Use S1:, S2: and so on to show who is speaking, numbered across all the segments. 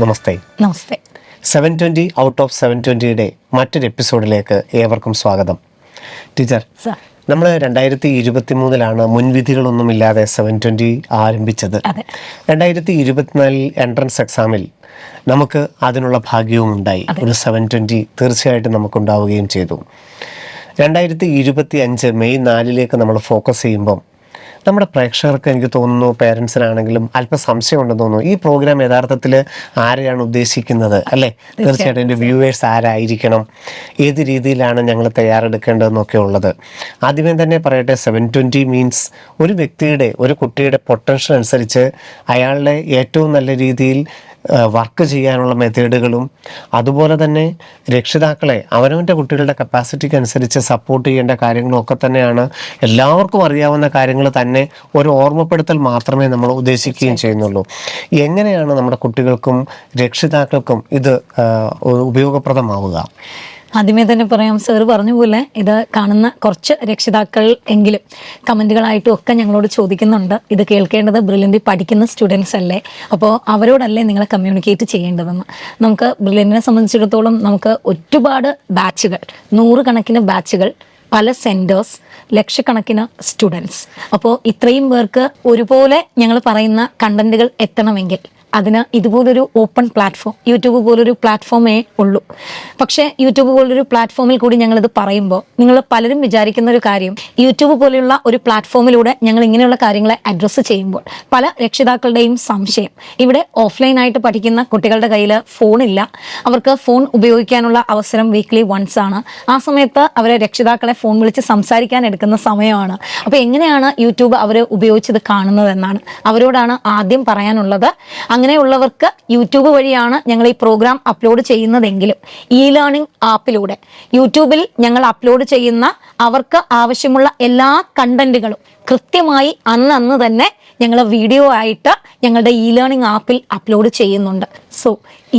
S1: Namaste.
S2: Namaste.
S1: 720 out of 720യുടെ മറ്റൊരു എപ്പിസോഡിലേക്ക് ഏവർക്കും സ്വാഗതം. ടീച്ചർ, നമ്മൾ 2023 മുൻവിധികളൊന്നുമില്ലാതെ 720 ആരംഭിച്ചത്. 2024 എൻട്രൻസ് എക്സാമിൽ നമുക്ക് അതിനുള്ള ഭാഗ്യവും ഉണ്ടായി. ഒരു 720 തീർച്ചയായിട്ടും നമുക്കുണ്ടാവുകയും ചെയ്തു. 2025 മെയ് 4 നമ്മൾ ഫോക്കസ് ചെയ്യുമ്പം നമ്മുടെ പ്രേക്ഷകർക്ക്, എനിക്ക് തോന്നുന്നു പേരൻസിനാണെങ്കിലും അല്പം സംശയം ഉണ്ടെന്ന് തോന്നുന്നു. ഈ പ്രോഗ്രാം യഥാർത്ഥത്തിൽ ആരെയാണ് ഉദ്ദേശിക്കുന്നത്, അല്ലേ? തീർച്ചയായിട്ടും എൻ്റെ വ്യൂവേഴ്സ് ആരായിരിക്കണം, ഏത് രീതിയിലാണ് ഞങ്ങൾ തയ്യാറെടുക്കേണ്ടതെന്നൊക്കെ ഉള്ളത്. ആദ്യമേ തന്നെ പറയട്ടെ, 720 മീൻസ് ഒരു വ്യക്തിയുടെ, ഒരു കുട്ടിയുടെ പൊട്ടൻഷ്യൽ അനുസരിച്ച് അയാളുടെ ഏറ്റവും നല്ല രീതിയിൽ വർക്ക് ചെയ്യാനുള്ള മെത്തേഡുകളും, അതുപോലെ തന്നെ രക്ഷിതാക്കളെ അവനവൻ്റെ കുട്ടികളുടെ കപ്പാസിറ്റിക്ക് അനുസരിച്ച് സപ്പോർട്ട് ചെയ്യേണ്ട കാര്യങ്ങളും ഒക്കെ തന്നെയാണ്. എല്ലാവർക്കും അറിയാവുന്ന കാര്യങ്ങൾ തന്നെ ഒരു ഓർമ്മപ്പെടുത്തൽ മാത്രമേ നമ്മൾ ഉദ്ദേശിക്കുകയും ചെയ്യുന്നുള്ളൂ. എങ്ങനെയാണ് നമ്മുടെ കുട്ടികൾക്കും രക്ഷിതാക്കൾക്കും ഇത് ഉപയോഗപ്രദമാവുക?
S2: ആദ്യമേ തന്നെ പറയാം, സാർ പറഞ്ഞ പോലെ ഇത് കാണുന്ന കുറച്ച് രക്ഷിതാക്കൾ എങ്കിലും കമൻറ്റുകളായിട്ടും ഒക്കെ ഞങ്ങളോട് ചോദിക്കുന്നുണ്ട്, ഇത് കേൾക്കേണ്ടത് ബ്രില്യൻ്റിൽ പഠിക്കുന്ന സ്റ്റുഡൻസ് അല്ലേ, അപ്പോൾ അവരോടല്ലേ നിങ്ങളെ കമ്മ്യൂണിക്കേറ്റ് ചെയ്യേണ്ടതെന്ന്. നമുക്ക് ബ്രില്യൻറ്റിനെ സംബന്ധിച്ചിടത്തോളം നമുക്ക് ഒരുപാട് ബാച്ചുകൾ, 100 കണക്കിന് ബാച്ചുകൾ, പല സെൻറ്റേഴ്സ്, ലക്ഷക്കണക്കിന് സ്റ്റുഡൻസ്. അപ്പോൾ ഇത്രയും പേർക്ക് ഒരുപോലെ ഞങ്ങൾ പറയുന്ന കണ്ടൻറ്റുകൾ എത്തണമെങ്കിൽ അതിന് ഇതുപോലൊരു ഓപ്പൺ പ്ലാറ്റ്ഫോം, യൂട്യൂബ് പോലൊരു പ്ലാറ്റ്ഫോമേ ഉള്ളൂ. പക്ഷേ യൂട്യൂബ് പോലൊരു പ്ലാറ്റ്ഫോമിൽ കൂടി ഞങ്ങളിത് പറയുമ്പോൾ നിങ്ങൾ പലരും വിചാരിക്കുന്ന ഒരു കാര്യം, യൂട്യൂബ് പോലെയുള്ള ഒരു പ്ലാറ്റ്ഫോമിലൂടെ ഞങ്ങൾ ഇങ്ങനെയുള്ള കാര്യങ്ങളെ അഡ്രസ്സ് ചെയ്യുമ്പോൾ പല രക്ഷിതാക്കളുടെയും സംശയം, ഇവിടെ ഓഫ്ലൈനായിട്ട് പഠിക്കുന്ന കുട്ടികളുടെ കയ്യിൽ ഫോണില്ല, അവർക്ക് ഫോൺ ഉപയോഗിക്കാനുള്ള അവസരം വീക്ക്ലി വൺസ് ആണ്. ആ സമയത്ത് അവരെ രക്ഷിതാക്കളെ ഫോൺ വിളിച്ച് സംസാരിക്കാൻ എടുക്കുന്ന സമയമാണ്. അപ്പോൾ എങ്ങനെയാണ് യൂട്യൂബ് അവർ ഉപയോഗിച്ചത് കാണുന്നതെന്നാണ് അവരോടാണ് ആദ്യം പറയാനുള്ളത്. അങ്ങനെയുള്ളവർക്ക് യൂട്യൂബ് വഴിയാണ് ഞങ്ങൾ ഈ പ്രോഗ്രാം അപ്ലോഡ് ചെയ്യുന്നതെങ്കിലും ഇ ലേണിംഗ് ആപ്പിലൂടെ യൂട്യൂബിൽ ഞങ്ങൾ അപ്ലോഡ് ചെയ്യുന്ന അവർക്ക് ആവശ്യമുള്ള എല്ലാ കണ്ടന്റുകളും കൃത്യമായി അന്ന് തന്നെ ഞങ്ങൾ വീഡിയോ ആയിട്ട് ഞങ്ങളുടെ ഇ ലേണിംഗ് ആപ്പിൽ അപ്ലോഡ് ചെയ്യുന്നുണ്ട്. സോ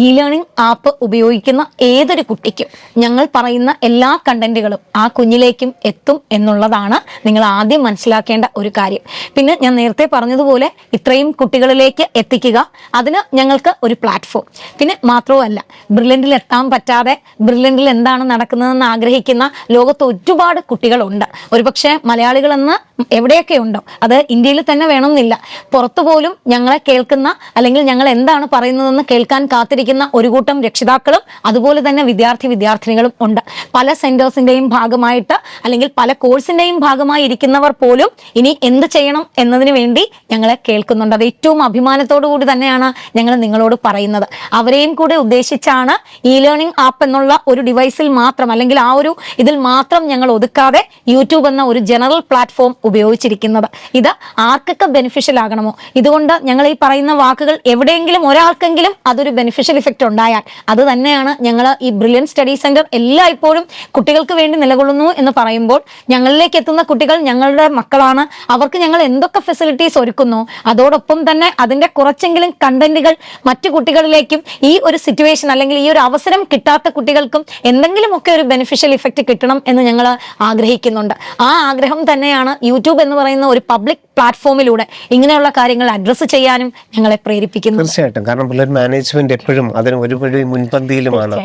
S2: ഇ ലേണിംഗ് ആപ്പ് ഉപയോഗിക്കുന്ന ഏതൊരു കുട്ടിക്കും ഞങ്ങൾ പറയുന്ന എല്ലാ കണ്ടന്റുകളും ആ കുഞ്ഞിലേക്കും എത്തും എന്നുള്ളതാണ് നിങ്ങൾ ആദ്യം മനസ്സിലാക്കേണ്ട ഒരു കാര്യം. പിന്നെ ഞാൻ നേരത്തെ പറഞ്ഞതുപോലെ ഇത്രയും കുട്ടികളിലേക്ക് എത്തിക്കുക, അതിന് ഞങ്ങൾക്ക് ഒരു പ്ലാറ്റ്ഫോം. പിന്നെ മാത്രവുമല്ല, ബ്രില്യൻറ്റിൽ എത്താൻ പറ്റാതെ ബ്രില്യൻറ്റിൽ എന്താണ് നടക്കുന്നതെന്ന് ആഗ്രഹിക്കുന്ന ലോകത്ത് ഒരുപാട് കുട്ടികളുണ്ട്. ഒരുപക്ഷെ മലയാളികളെന്ന് എവിടെയൊക്കെ ഉണ്ടോ, അത് ഇന്ത്യയിൽ തന്നെ വേണമെന്നില്ല, പുറത്തു പോലും ഞങ്ങളെ കേൾക്കുന്ന അല്ലെങ്കിൽ ഞങ്ങൾ എന്താണ് പറയുന്നതെന്ന് കേൾക്കാൻ കാത്തിരിക്കുന്ന ഒരു കൂട്ടം രക്ഷിതാക്കളും അതുപോലെ തന്നെ വിദ്യാർത്ഥിനികളും ഉണ്ട്. പല സെന്റേഴ്സിന്റെയും ഭാഗമായിട്ട് അല്ലെങ്കിൽ പല കോഴ്സിന്റെയും ഭാഗമായി ഇരിക്കുന്നവർ പോലും ഇനി എന്ത് ചെയ്യണം എന്നതിന് വേണ്ടി ഞങ്ങളെ കേൾക്കുന്നുണ്ട്. അത് ഏറ്റവും അഭിമാനത്തോടു കൂടി തന്നെയാണ് ഞങ്ങൾ നിങ്ങളോട് പറയുന്നത്. അവരെയും കൂടെ ഉദ്ദേശിച്ചാണ് ഇ ലേണിംഗ് ആപ്പ് എന്നുള്ള ഒരു ഡിവൈസിൽ മാത്രം അല്ലെങ്കിൽ ആ ഒരു ഇതിൽ മാത്രം ഞങ്ങൾ ഒതുക്കാതെ യൂട്യൂബ് എന്ന ഒരു ജനറൽ പ്ലാറ്റ്ഫോം ഉപയോഗിച്ചിരിക്കുന്നത്. ഇത് ആർക്കൊക്കെ ബെനിഫിഷ്യൽ ആകണമോ, ഇതുകൊണ്ട് ഞങ്ങൾ ഈ പറയുന്ന വാക്കുകൾ എവിടെയെങ്കിലും ഒരാൾക്കെങ്കിലും അതൊരു ബെനിഫിഷ്യൽ ഇഫക്റ്റ് ഉണ്ടായാൽ അത് തന്നെയാണ് ഞങ്ങൾ ഈ ബ്രില്യൻറ്റ് സ്റ്റഡി സെന്റർ എല്ലായ്പ്പോഴും കുട്ടികൾക്ക് വേണ്ടി നിലകൊള്ളുന്നു എന്ന് പറയുമ്പോൾ, ഞങ്ങളിലേക്ക് എത്തുന്ന കുട്ടികൾ ഞങ്ങളുടെ മക്കളാണ്. അവർക്ക് ഞങ്ങൾ എന്തൊക്കെ ഫെസിലിറ്റീസ് ഒരുക്കുന്നു അതോടൊപ്പം തന്നെ അതിൻ്റെ കുറച്ചെങ്കിലും കണ്ടന്റുകൾ മറ്റു കുട്ടികളിലേക്കും ഈ ഒരു സിറ്റുവേഷൻ അല്ലെങ്കിൽ ഈ ഒരു അവസരം കിട്ടാത്ത കുട്ടികൾക്കും എന്തെങ്കിലുമൊക്കെ ഒരു ബെനിഫിഷ്യൽ ഇഫക്റ്റ് കിട്ടണം എന്ന് ഞങ്ങൾ ആഗ്രഹിക്കുന്നുണ്ട്. ആ ആഗ്രഹം തന്നെയാണ് യൂട്യൂബ് എന്ന് പറയുന്ന ഒരു പബ്ലിക് പ്ലാറ്റ്ഫോമിലൂടെ ഇങ്ങനെയുള്ള കാര്യങ്ങൾ അഡ്രസ്സ് ചെയ്യാനും ഞങ്ങളെ പ്രേരിപ്പിക്കുന്നു.
S1: തീർച്ചയായിട്ടും. കാരണം പിള്ളേർ മാനേജ്മെന്റ് എപ്പോഴും അതിന് ഒരുപടി മുൻപന്തിയിലുമാണ്.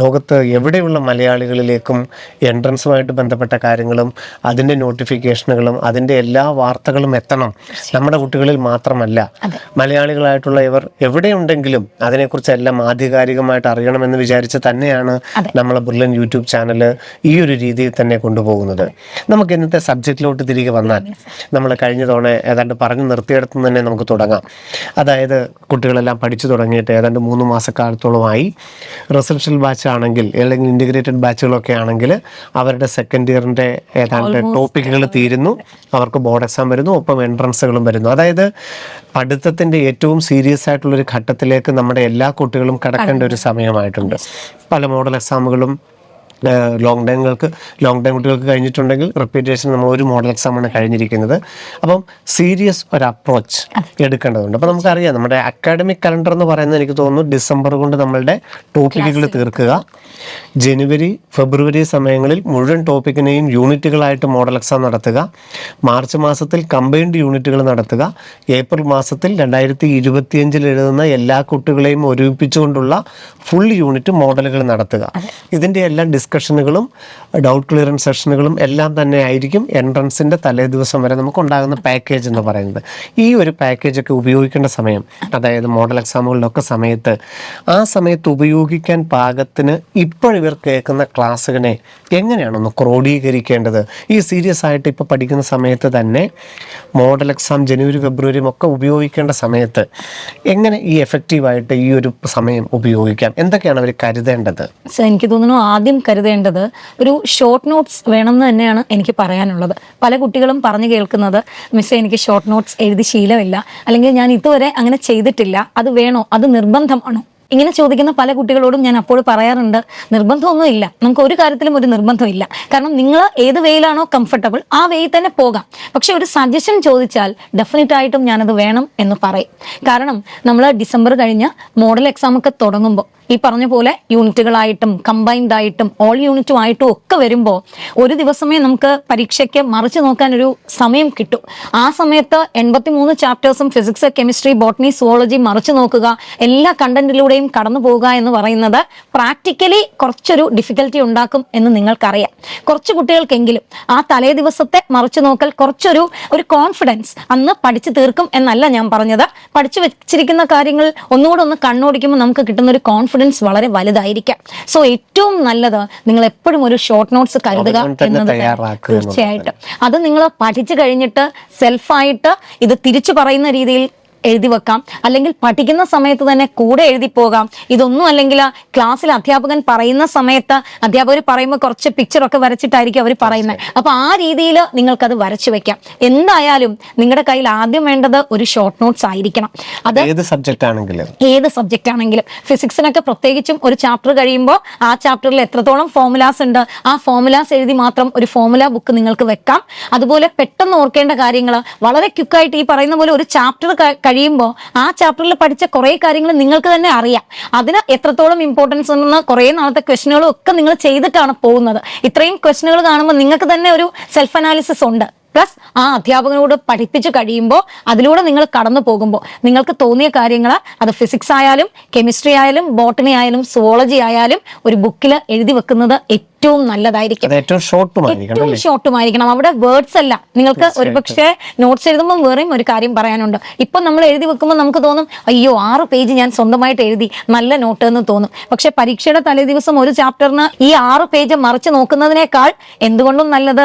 S1: ലോകത്ത് എവിടെയുള്ള മലയാളികളിലേക്കും എൻട്രൻസുമായിട്ട് ബന്ധപ്പെട്ട കാര്യങ്ങളും അതിൻ്റെ നോട്ടിഫിക്കേഷനുകളും അതിൻ്റെ എല്ലാ വാർത്തകളും എത്തണം. നമ്മുടെ കുട്ടികളിൽ മാത്രമല്ല, മലയാളികളായിട്ടുള്ള ഇവർ എവിടെയുണ്ടെങ്കിലും അതിനെക്കുറിച്ചെല്ലാം ആധികാരികമായിട്ട് അറിയണമെന്ന് വിചാരിച്ച് തന്നെയാണ് നമ്മൾ ബ്രില്യൻറ്റ് യൂട്യൂബ് ചാനൽ ഈ ഒരു രീതിയിൽ തന്നെ കൊണ്ടുപോകുന്നത്. നമുക്ക് ഇന്നത്തെ സബ്ജക്റ്റിലോട്ട് തിരികെ വന്നാൽ, നമ്മൾ കഴിഞ്ഞ തവണ ഏതാണ്ട് പറഞ്ഞു നിർത്തിയിടത്തു തന്നെ നമുക്ക് തുടങ്ങാം. അതായത് കുട്ടികളെല്ലാം പഠിച്ചു തുടങ്ങിയിട്ട് ഏതാണ്ട് 3 മാസക്കാലത്തോളമായി. റെസിഡൻഷ്യൽ ബാച്ച് ആണെങ്കിൽ അല്ലെങ്കിൽ ഇൻറ്റിഗ്രേറ്റഡ് ബാച്ചുകളൊക്കെ ആണെങ്കിൽ അവരുടെ സെക്കൻഡ് ഇയറിൻ്റെ ഏതാണ്ട് ടോപ്പിക്കുകൾ തീരുന്നു, അവർക്ക് ബോർഡ് എക്സാം വരുന്നു, ഒപ്പം എൻട്രൻസുകളും വരുന്നു. അതായത് പഠിത്തത്തിൻ്റെ ഏറ്റവും സീരിയസ് ആയിട്ടുള്ളൊരു ഘട്ടത്തിലേക്ക് നമ്മുടെ എല്ലാ കുട്ടികളും കടക്കേണ്ട ഒരു സമയമായിട്ടുണ്ട്. പല മോഡൽ എക്സാമുകളും ലോങ് ടൈം കുട്ടികൾക്ക് കഴിഞ്ഞിട്ടുണ്ടെങ്കിൽ റിപ്പീറ്റേഷൻ നമ്മൾ ഒരു മോഡൽ എക്സാമാണ് കഴിഞ്ഞിരിക്കുന്നത്. അപ്പം സീരിയസ് ഒരു അപ്രോച്ച് എടുക്കേണ്ടതുണ്ട്. അപ്പോൾ നമുക്കറിയാം നമ്മുടെ അക്കാഡമിക് കലണ്ടർ എന്ന് പറയുന്നത് എനിക്ക് തോന്നുന്നു ഡിസംബർ കൊണ്ട് നമ്മളുടെ ടോപ്പിക്കുകൾ തീർക്കുക, ജനുവരി ഫെബ്രുവരി സമയങ്ങളിൽ മുഴുവൻ ടോപ്പിക്കിനെയും യൂണിറ്റുകളായിട്ട് മോഡൽ എക്സാം നടത്തുക, മാർച്ച് മാസത്തിൽ കമ്പൈൻഡ് യൂണിറ്റുകൾ നടത്തുക, ഏപ്രിൽ മാസത്തിൽ 2025 എഴുതുന്ന എല്ലാ കുട്ടികളെയും ഒരുമിപ്പിച്ചുകൊണ്ടുള്ള ഫുൾ യൂണിറ്റ് മോഡലുകൾ നടത്തുക. ഇതിൻ്റെ എല്ലാം ഡിസ്കഷനുകളും ഡൗട്ട് ക്ലിയറൻസ് സെഷനുകളും എല്ലാം തന്നെ ആയിരിക്കും എൻട്രൻസിൻ്റെ തലേ ദിവസം വരെ നമുക്ക് ഉണ്ടാകുന്ന പാക്കേജ് എന്ന് പറയുന്നത്. ഈ ഒരു പാക്കേജൊക്കെ ഉപയോഗിക്കേണ്ട സമയം, അതായത് മോഡൽ എക്സാമുകളിലൊക്കെ സമയത്ത് ആ സമയത്ത് ഉപയോഗിക്കാൻ പാകത്തിന് ഇവർ കേൾക്കുന്ന ക്ലാസ്സുകളെ എങ്ങനെയാണൊന്ന് ക്രോഡീകരിക്കേണ്ടത്? ഈ സീരിയസ് ആയിട്ട് ഇപ്പോൾ പഠിക്കുന്ന സമയത്ത് തന്നെ മോഡൽ എക്സാം ജനുവരി ഫെബ്രുവരിയും ഒക്കെ ഉപയോഗിക്കേണ്ട സമയത്ത് എങ്ങനെ ഈ എഫക്റ്റീവായിട്ട് ഈ ഒരു സമയം ഉപയോഗിക്കാം? എന്തൊക്കെയാണ് അവർ കരുതേണ്ടത്?
S2: എനിക്ക് തോന്നുന്നു ആദ്യം കരുതേണ്ടത് ഒരു ഷോർട്ട് നോട്ട്സ് വേണമെന്ന് തന്നെയാണ് എനിക്ക് പറയാനുള്ളത്. പല കുട്ടികളും പറഞ്ഞു കേൾക്കുന്നത്, മിസ്സേ എനിക്ക് ഷോർട്ട് നോട്ട്സ് എഴുതി ശീലമില്ല, അല്ലെങ്കിൽ ഞാൻ ഇതുവരെ അങ്ങനെ ചെയ്തിട്ടില്ല, അത് വേണോ, അത് നിർബന്ധമാണോ? ഇങ്ങനെ ചോദിക്കുന്ന പല കുട്ടികളോടും ഞാൻ അപ്പോൾ പറയാറുണ്ട്, നിർബന്ധമൊന്നും ഇല്ല, നമുക്ക് ഒരു കാര്യത്തിലും ഒരു നിർബന്ധമില്ല. കാരണം നിങ്ങൾ ഏത് വേയിലാണോ കംഫർട്ടബിൾ ആ വേയിൽ തന്നെ പോകാം. പക്ഷെ ഒരു സജഷൻ ചോദിച്ചാൽ ഡെഫിനറ്റ് ആയിട്ടും ഞാനത് വേണം എന്ന് പറയും. കാരണം നമ്മൾ ഡിസംബർ കഴിഞ്ഞ് മോഡൽ എക്സാം ഒക്കെ തുടങ്ങുമ്പോൾ ഈ പറഞ്ഞ പോലെ യൂണിറ്റുകളായിട്ടും കമ്പൈൻഡ് ആയിട്ടും ഓൾ യൂണിറ്റും ആയിട്ടും ഒക്കെ വരുമ്പോൾ ഒരു ദിവസമേ നമുക്ക് പരീക്ഷയ്ക്ക് മറിച്ച് നോക്കാനൊരു സമയം കിട്ടും. ആ സമയത്ത് 83 ചാപ്റ്റേഴ്സും ഫിസിക്സ്, കെമിസ്ട്രി, ബോട്ടണി, സുവോളജി മറിച്ച് നോക്കുക, എല്ലാ കണ്ടന്റിലൂടെയും കടന്നു പോവുക എന്ന് പറയുന്നത് പ്രാക്ടിക്കലി കുറച്ചൊരു ഡിഫിക്കൽറ്റി ഉണ്ടാക്കും എന്ന് നിങ്ങൾക്കറിയാം. കുറച്ച് കുട്ടികൾക്കെങ്കിലും ആ തലേ ദിവസത്തെ മറിച്ച് നോക്കൽ കുറച്ചൊരു കോൺഫിഡൻസ് അന്ന് പഠിച്ചു തീർക്കും എന്നല്ല ഞാൻ പറഞ്ഞത്. പഠിച്ചു വെച്ചിരിക്കുന്ന കാര്യങ്ങൾ ഒന്നുകൂടെ ഒന്ന് കണ്ണോടിക്കുമ്പോൾ നമുക്ക് കിട്ടുന്ന ഒരു കോൺഫിഡൻസ് വളരെ വലുതായിരിക്കാം. സോ ഏറ്റവും നല്ലത് നിങ്ങൾ എപ്പോഴും ഒരു ഷോർട്ട് നോട്ട്സ് കരുതുക എന്നത്. തീർച്ചയായിട്ടും അത് നിങ്ങൾ പഠിച്ചു കഴിഞ്ഞിട്ട് സെൽഫായിട്ട് ഇത് തിരിച്ചു പറയുന്ന രീതിയിൽ എഴുതി വെക്കാം, അല്ലെങ്കിൽ പഠിക്കുന്ന സമയത്ത് തന്നെ കൂടെ എഴുതി പോകാം. ഇതൊന്നും അല്ലെങ്കിൽ ക്ലാസ്സിൽ അധ്യാപകൻ പറയുന്ന സമയത്ത് അധ്യാപകർ പറയുമ്പോൾ കുറച്ച് പിക്ചറൊക്കെ വരച്ചിട്ടായിരിക്കും അവർ പറയുന്നത്. അപ്പൊ ആ രീതിയിൽ നിങ്ങൾക്കത് വരച്ചു വെക്കാം. എന്തായാലും നിങ്ങളുടെ കയ്യിൽ ആദ്യം വേണ്ടത് ഒരു ഷോർട്ട് നോട്ട്സ് ആയിരിക്കണം. അത് ഏത് സബ്ജക്റ്റ് ആണെങ്കിലും ഫിസിക്സിനൊക്കെ പ്രത്യേകിച്ചും ഒരു ചാപ്റ്റർ കഴിയുമ്പോൾ ആ ചാപ്റ്ററിൽ എത്രത്തോളം ഫോർമുലാസ് ഉണ്ട് ആ ഫോർമുലാസ് എഴുതി മാത്രം ഒരു ഫോർമുല ബുക്ക് നിങ്ങൾക്ക് വെക്കാം. അതുപോലെ പെട്ടെന്ന് ഓർക്കേണ്ട കാര്യങ്ങൾ വളരെ ക്വിക്കായിട്ട് ഈ പറയുന്ന പോലെ ഒരു ചാപ്റ്റർ കഴിയുമ്പോൾ ആ ചാപ്റ്ററിൽ പഠിച്ച കുറേ കാര്യങ്ങൾ നിങ്ങൾക്ക് തന്നെ അറിയാം. അതിന് എത്രത്തോളം ഇമ്പോർട്ടൻസ് ഉണ്ടെന്ന് കുറേ നാളത്തെ ക്വസ്റ്റനുകളും ഒക്കെ നിങ്ങൾ ചെയ്തിട്ടാണ് പോകുന്നത്. ഇത്രയും ക്വസ്റ്റനുകൾ കാണുമ്പോൾ നിങ്ങൾക്ക് തന്നെ ഒരു സെൽഫ് അനാലിസിസ് ഉണ്ട്. പ്ലസ് ആ അധ്യാപകനോട് പഠിപ്പിച്ച് കഴിയുമ്പോൾ അതിലൂടെ നിങ്ങൾ കടന്നു പോകുമ്പോൾ നിങ്ങൾക്ക് തോന്നിയ കാര്യങ്ങൾ അത് ഫിസിക്സ് ആയാലും കെമിസ്ട്രി ആയാലും ബോട്ടണി ആയാലും സുവോളജി ആയാലും ഒരു ബുക്കിൽ എഴുതി വെക്കുന്നത് ഏറ്റവും നല്ലതായിരിക്കും. ഏറ്റവും ഷോർട്ടുമായിരിക്കണം. അവിടെ വേർഡ്സ് അല്ല. നിങ്ങൾക്ക് ഒരുപക്ഷെ നോട്ട്സ് എഴുതുമ്പോൾ വേറെയും ഒരു കാര്യം പറയാനുണ്ട്. ഇപ്പൊ നമ്മൾ എഴുതി വെക്കുമ്പോൾ നമുക്ക് തോന്നും, അയ്യോ 6 പേജ് ഞാൻ സ്വന്തമായിട്ട് എഴുതി, നല്ല നോട്ട് എന്ന് തോന്നും. പക്ഷെ പരീക്ഷയുടെ തലേ ദിവസം ഒരു ചാപ്റ്ററിന് ഈ 6 പേജ് മറിച്ച് നോക്കുന്നതിനേക്കാൾ എന്തുകൊണ്ടും നല്ലത്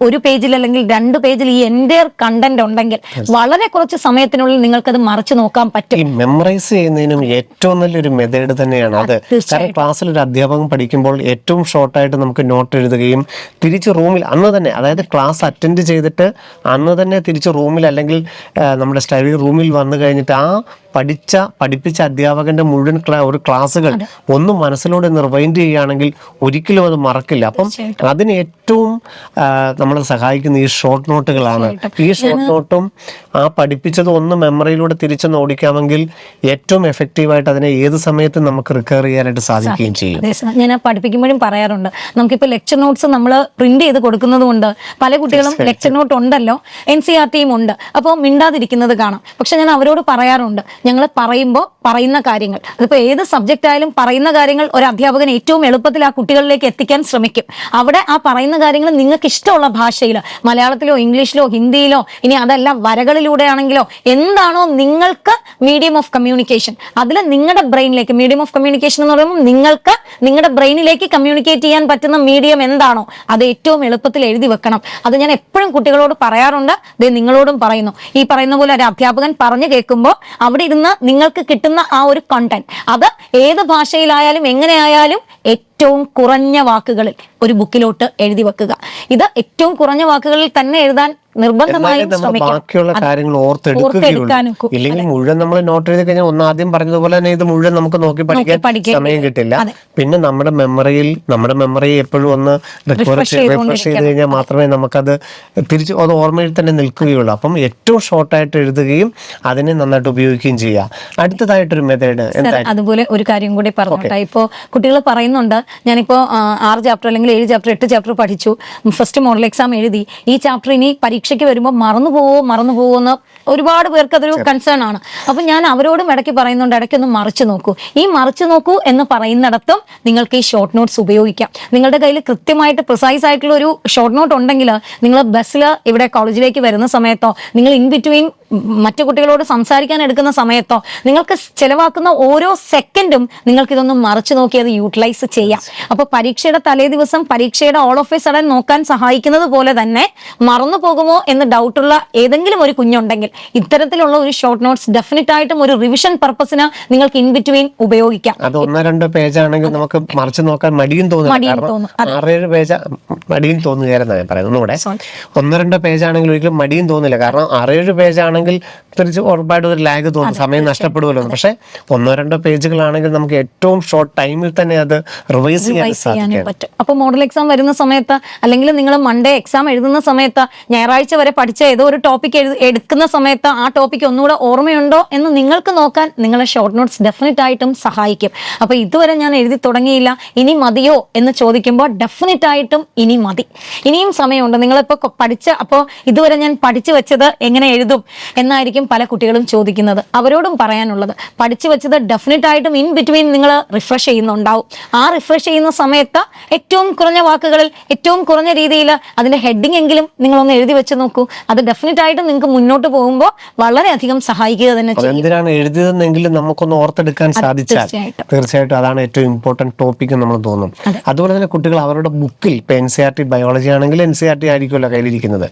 S2: ഒരു പേജിൽ അല്ലെങ്കിൽ 2 പേജിൽ ഈ എൻ്റയർ കണ്ടന്റ് ഉണ്ടെങ്കിൽ വളരെ കുറച്ച് സമയത്തിനുള്ളിൽ നിങ്ങൾക്കത് മറിച്ച് നോക്കാൻ പറ്റും.
S1: മെമ്മറൈസ് ചെയ്യുന്നതിനും ഏറ്റവും നല്ലൊരു മെത്തേഡ് തന്നെയാണ് അത്. കാരണം ക്ലാസ്സിൽ ഒരു അധ്യാപകൻ പഠിക്കുമ്പോൾ ഏറ്റവും ഷോർട്ടായിട്ട് നമുക്ക് നോട്ട് എഴുതുകയും തിരിച്ച് റൂമിൽ അന്ന് തന്നെ, അതായത് ക്ലാസ് അറ്റൻഡ് ചെയ്തിട്ട് അന്ന് തന്നെ തിരിച്ച് റൂമിൽ അല്ലെങ്കിൽ നമ്മുടെ സ്റ്റഡി റൂമിൽ വന്നു കഴിഞ്ഞിട്ട് ആ പഠിപ്പിച്ച അധ്യാപകന്റെ മുഴുവൻ ഒരു ക്ലാസ്സുകൾ ഒന്ന് മനസ്സിലൂടെ റിവൈൻഡ് ചെയ്യുകയാണെങ്കിൽ ഒരിക്കലും അത് മറക്കില്ല. അപ്പം അതിന് ഏറ്റവും നമ്മളെ സഹായിക്കുന്ന ഈ ഷോർട്ട് നോട്ടുകളാണ്. ഈ ഷോർട്ട് നോട്ടും ആ പഠിപ്പിച്ചത് ഒന്ന് മെമ്മറിയിലൂടെ തിരിച്ചൊന്ന് ഓടിക്കാമെങ്കിൽ ഏറ്റവും എഫക്റ്റീവായിട്ട് അതിനെ ഏത് സമയത്തും നമുക്ക് റിക്കവർ ചെയ്യാനായിട്ട് സാധിക്കുകയും ചെയ്യും.
S2: ഞാൻ പഠിപ്പിക്കുമ്പോഴും പറയാറുണ്ട്, നമുക്കിപ്പോൾ ലെക്ചർ നോട്ട്സ് നമ്മൾ പ്രിന്റ് ചെയ്ത് കൊടുക്കുന്നത് കൊണ്ട് പല കുട്ടികളും ലെക്ചർ നോട്ട് ഉണ്ടല്ലോ, NCERT ഉണ്ട്, അപ്പോൾ മിണ്ടാതിരിക്കുന്നത് കാണാം. പക്ഷെ ഞാൻ അവരോട് പറയാറുണ്ട്, ഞങ്ങൾ പറയുമ്പോൾ പറയുന്ന കാര്യങ്ങൾ, അതിപ്പോൾ ഏത് സബ്ജക്റ്റ് ആയാലും പറയുന്ന കാര്യങ്ങൾ ഒരു അധ്യാപകൻ ഏറ്റവും എളുപ്പത്തിൽ ആ കുട്ടികളിലേക്ക് എത്തിക്കാൻ ശ്രമിക്കും. അവിടെ ആ പറയുന്ന കാര്യങ്ങൾ നിങ്ങൾക്ക് ഇഷ്ടമുള്ള ഭാഷയിൽ, മലയാളത്തിലോ ഇംഗ്ലീഷിലോ ഹിന്ദിയിലോ, ഇനി അതല്ല വരകളിലൂടെ ആണെങ്കിലോ എന്താണോ നിങ്ങൾക്ക് മീഡിയം ഓഫ് കമ്മ്യൂണിക്കേഷൻ, അതിൽ നിങ്ങളുടെ ബ്രെയിനിലേക്ക്, മീഡിയം ഓഫ് കമ്മ്യൂണിക്കേഷൻ എന്ന് പറയുമ്പോൾ നിങ്ങൾക്ക് നിങ്ങളുടെ ബ്രെയിനിലേക്ക് കമ്മ്യൂണിക്കേറ്റ് ചെയ്യാൻ പറ്റുന്ന മീഡിയം എന്താണോ അത് ഏറ്റവും എളുപ്പത്തിൽ എഴുതി വെക്കണം. അത് ഞാൻ എപ്പോഴും കുട്ടികളോട് പറയാറുണ്ട്, ഇത് നിങ്ങളോടും പറയുന്നു. ഈ പറയുന്ന പോലെ ഒരു അധ്യാപകൻ പറഞ്ഞു കേൾക്കുമ്പോൾ അവിടെ ഇരുന്ന് നിങ്ങൾക്ക് കിട്ടുന്ന ആ ഒരു കണ്ടന്റ് അത് ഏത് ഭാഷയിലായാലും എങ്ങനെയായാലും ഏറ്റവും ഏറ്റവും കുറഞ്ഞ വാക്കുകളിൽ ഒരു ബുക്കിലോട്ട് എഴുതി വെക്കുക. ഇത് ഏറ്റവും കുറഞ്ഞ വാക്കുകളിൽ തന്നെ എഴുതാൻ നിർബന്ധമായും
S1: ബാക്കിയുള്ള കാര്യങ്ങൾ ഓർത്തെടുക്കുകയുള്ളൂ. ഇല്ലെങ്കിൽ മുഴുവൻ നമ്മൾ നോട്ട് എഴുതി കഴിഞ്ഞാൽ ഒന്നാദ്യം പറഞ്ഞതുപോലെ തന്നെ ഇത് മുഴുവൻ നമുക്ക് നോക്കി പഠിക്കാൻ സമയം കിട്ടില്ല. പിന്നെ നമ്മുടെ മെമ്മറി എപ്പോഴും ഒന്ന് റിഫ്രഷ് ചെയ്ത് കഴിഞ്ഞാൽ മാത്രമേ നമുക്കത് തിരിച്ച് അത് ഓർമ്മയിൽ തന്നെ നിൽക്കുകയുള്ളൂ. അപ്പം ഏറ്റവും ഷോർട്ടായിട്ട് എഴുതുകയും അതിനെ നന്നായിട്ട് ഉപയോഗിക്കുകയും ചെയ്യുക. അടുത്തതായിട്ടൊരു മെത്തേഡ് എന്തായാലും
S2: അതുപോലെ ഒരു കാര്യം കൂടി പറഞ്ഞോട്ടെ. ഇപ്പോൾ കുട്ടികൾ പറയുന്നുണ്ട്, ഞാനിപ്പോ 6 ചാപ്റ്റർ അല്ലെങ്കിൽ 7 ചാപ്റ്റർ 8 ചാപ്റ്റർ പഠിച്ചു, ഫസ്റ്റ് മോഡൽ എക്സാം എഴുതി, ഈ ചാപ്റ്റർ ഇനി പരീക്ഷയ്ക്ക് വരുമ്പോൾ മറന്നു പോവോ എന്ന് ഒരുപാട് പേർക്ക് അതൊരു കൺസേൺ ആണ്. അപ്പൊ ഞാൻ അവരോടും ഇടയ്ക്ക് പറയുന്നുണ്ട്, ഇടയ്ക്കൊന്ന് മറിച്ചു നോക്കൂ. ഈ മറിച്ചു നോക്കൂ എന്ന് പറയുന്നിടത്തും നിങ്ങൾക്ക് ഈ ഷോർട്ട് നോട്ട്സ് ഉപയോഗിക്കാം. നിങ്ങളുടെ കയ്യിൽ കൃത്യമായിട്ട് പ്രിസൈസ് ആയിട്ടുള്ള ഒരു ഷോർട്ട് നോട്ട് ഉണ്ടെങ്കിൽ നിങ്ങൾ ബസ്സിൽ ഇവിടെ കോളേജിലേക്ക് വരുന്ന സമയത്തോ നിങ്ങൾ ഇൻ ബിറ്റ്വീൻ മറ്റു കുട്ടികളോട് സംസാരിക്കാൻ എടുക്കുന്ന സമയത്തോ നിങ്ങൾക്ക് ചെലവാക്കുന്ന ഓരോ സെക്കൻഡും നിങ്ങൾക്ക് ഇതൊന്നും മറിച്ചു നോക്കി അത് യൂട്ടിലൈസ് ചെയ്യാം. അപ്പൊ പരീക്ഷയുടെ തലേ ദിവസം പരീക്ഷയുടെ ഓൾ ഓഫ് എ സഡൻ നോക്കാൻ സഹായിക്കുന്നത് പോലെ തന്നെ മറന്നു പോകുമോ എന്ന് ഡൗട്ടുള്ള ഏതെങ്കിലും ഒരു കുഞ്ഞുണ്ടെങ്കിൽ ഇത്തരത്തിലുള്ള ഒരു ഷോർട്ട് നോട്ട്സ് ഡെഫിനറ്റ് ആയിട്ടും ഒരു റിവിഷൻ പർപ്പസിന് നിങ്ങൾക്ക് ഇൻ ബിറ്റ്വീൻ ഉപയോഗിക്കാം.
S1: അത് 1-2 പേജ് ആണെങ്കിൽ നമുക്ക് മറിച്ചു നോക്കാൻ മടിയും തോന്നും. 6-7 പേജ് മടിയും തോന്നുകയായിരുന്നു ഞാൻ പറയുന്നത്. ഒന്നുകൂടെ 1-2 പേജ് ആണെങ്കിൽ ഒരിക്കലും മടിയും തോന്നില്ല. കാരണം 6-7 പേജ് ആണെങ്കിൽ തിരിച്ച് ഉറപ്പായിട്ട് ഒരു ലാഗ് തോന്നും, സമയം നഷ്ടപ്പെടുമല്ലോ. പക്ഷെ 1-2 പേജുകളാണെങ്കിൽ നമുക്ക് ഏറ്റവും ഷോർട്ട് ടൈമിൽ തന്നെ അത് റിവൈസ് ചെയ്യാൻ
S2: പറ്റും. അപ്പൊ മോഡൽ എക്സാം വരുന്ന സമയത്ത് അല്ലെങ്കിൽ നിങ്ങൾ മൺഡേ എക്സാം എഴുതുന്ന സമയത്ത് ഞായറാഴ്ച വരെ പഠിച്ച ഏതോ ഒരു ടോപ്പിക് എടുക്കുന്ന സമയത്ത് ആ ടോപ്പിക് ഒന്നുകൂടെ ഓർമ്മയുണ്ടോ എന്ന് നിങ്ങൾക്ക് നോക്കാൻ നിങ്ങളെ ഷോർട്ട് നോട്ട്സ് ഡെഫിനറ്റ് ആയിട്ടും സഹായിക്കും. അപ്പൊ ഇതുവരെ ഞാൻ എഴുതി തുടങ്ങിയില്ല, ഇനി മതിയോ എന്ന് ചോദിക്കുമ്പോൾ ഡെഫിനറ്റ് ആയിട്ടും ഇനി മതി, ഇനിയും സമയമുണ്ട്. നിങ്ങളിപ്പോ അപ്പോൾ ഇതുവരെ ഞാൻ പഠിച്ചു വെച്ചത് എങ്ങനെ എഴുതും എന്നായിരിക്കും പല കുട്ടികളും ചോദിക്കുന്നത്. അവരോടും പറയാനുള്ളത്, പഠിച്ചു വെച്ചത് ഡെഫിനറ്റ് ആയിട്ടും ഇൻ ബിറ്റ്വീൻ നിങ്ങൾ റിഫ്രഷ് ചെയ്യുന്നുണ്ടാവും. ആ റിഫ്രഷ് ചെയ്യുന്ന സമയത്ത് ഏറ്റവും കുറഞ്ഞ വാക്കുകളിൽ ഏറ്റവും കുറഞ്ഞ രീതിയിൽ അതിന്റെ ഹെഡിങ് എങ്കിലും നിങ്ങളൊന്ന് എഴുതി വെച്ച് നോക്കൂ. അത് ഡെഫിനറ്റ് ആയിട്ടും നിങ്ങൾക്ക് മുന്നോട്ട് പോകുമ്പോൾ വളരെയധികം സഹായിക്കുക തന്നെ ചെയ്യും.
S1: എന്തിനാണ് എഴുതിയതെന്നെങ്കിലും നമുക്കൊന്ന് ഓർത്തെടുക്കാൻ സാധിച്ചാൽ തീർച്ചയായിട്ടും അതാണ് ഏറ്റവും ഇമ്പോർട്ടന്റ് ടോപ്പിക് നമ്മൾ തോന്നും. അതുപോലെ തന്നെ കുട്ടികൾ അവരുടെ ബുക്കിൽ ഇപ്പൊ NCERT ബയോളജി ആണെങ്കിൽ NCERT ആയിരിക്കുമല്ലോ കയ്യിലിരിക്കുന്നത്.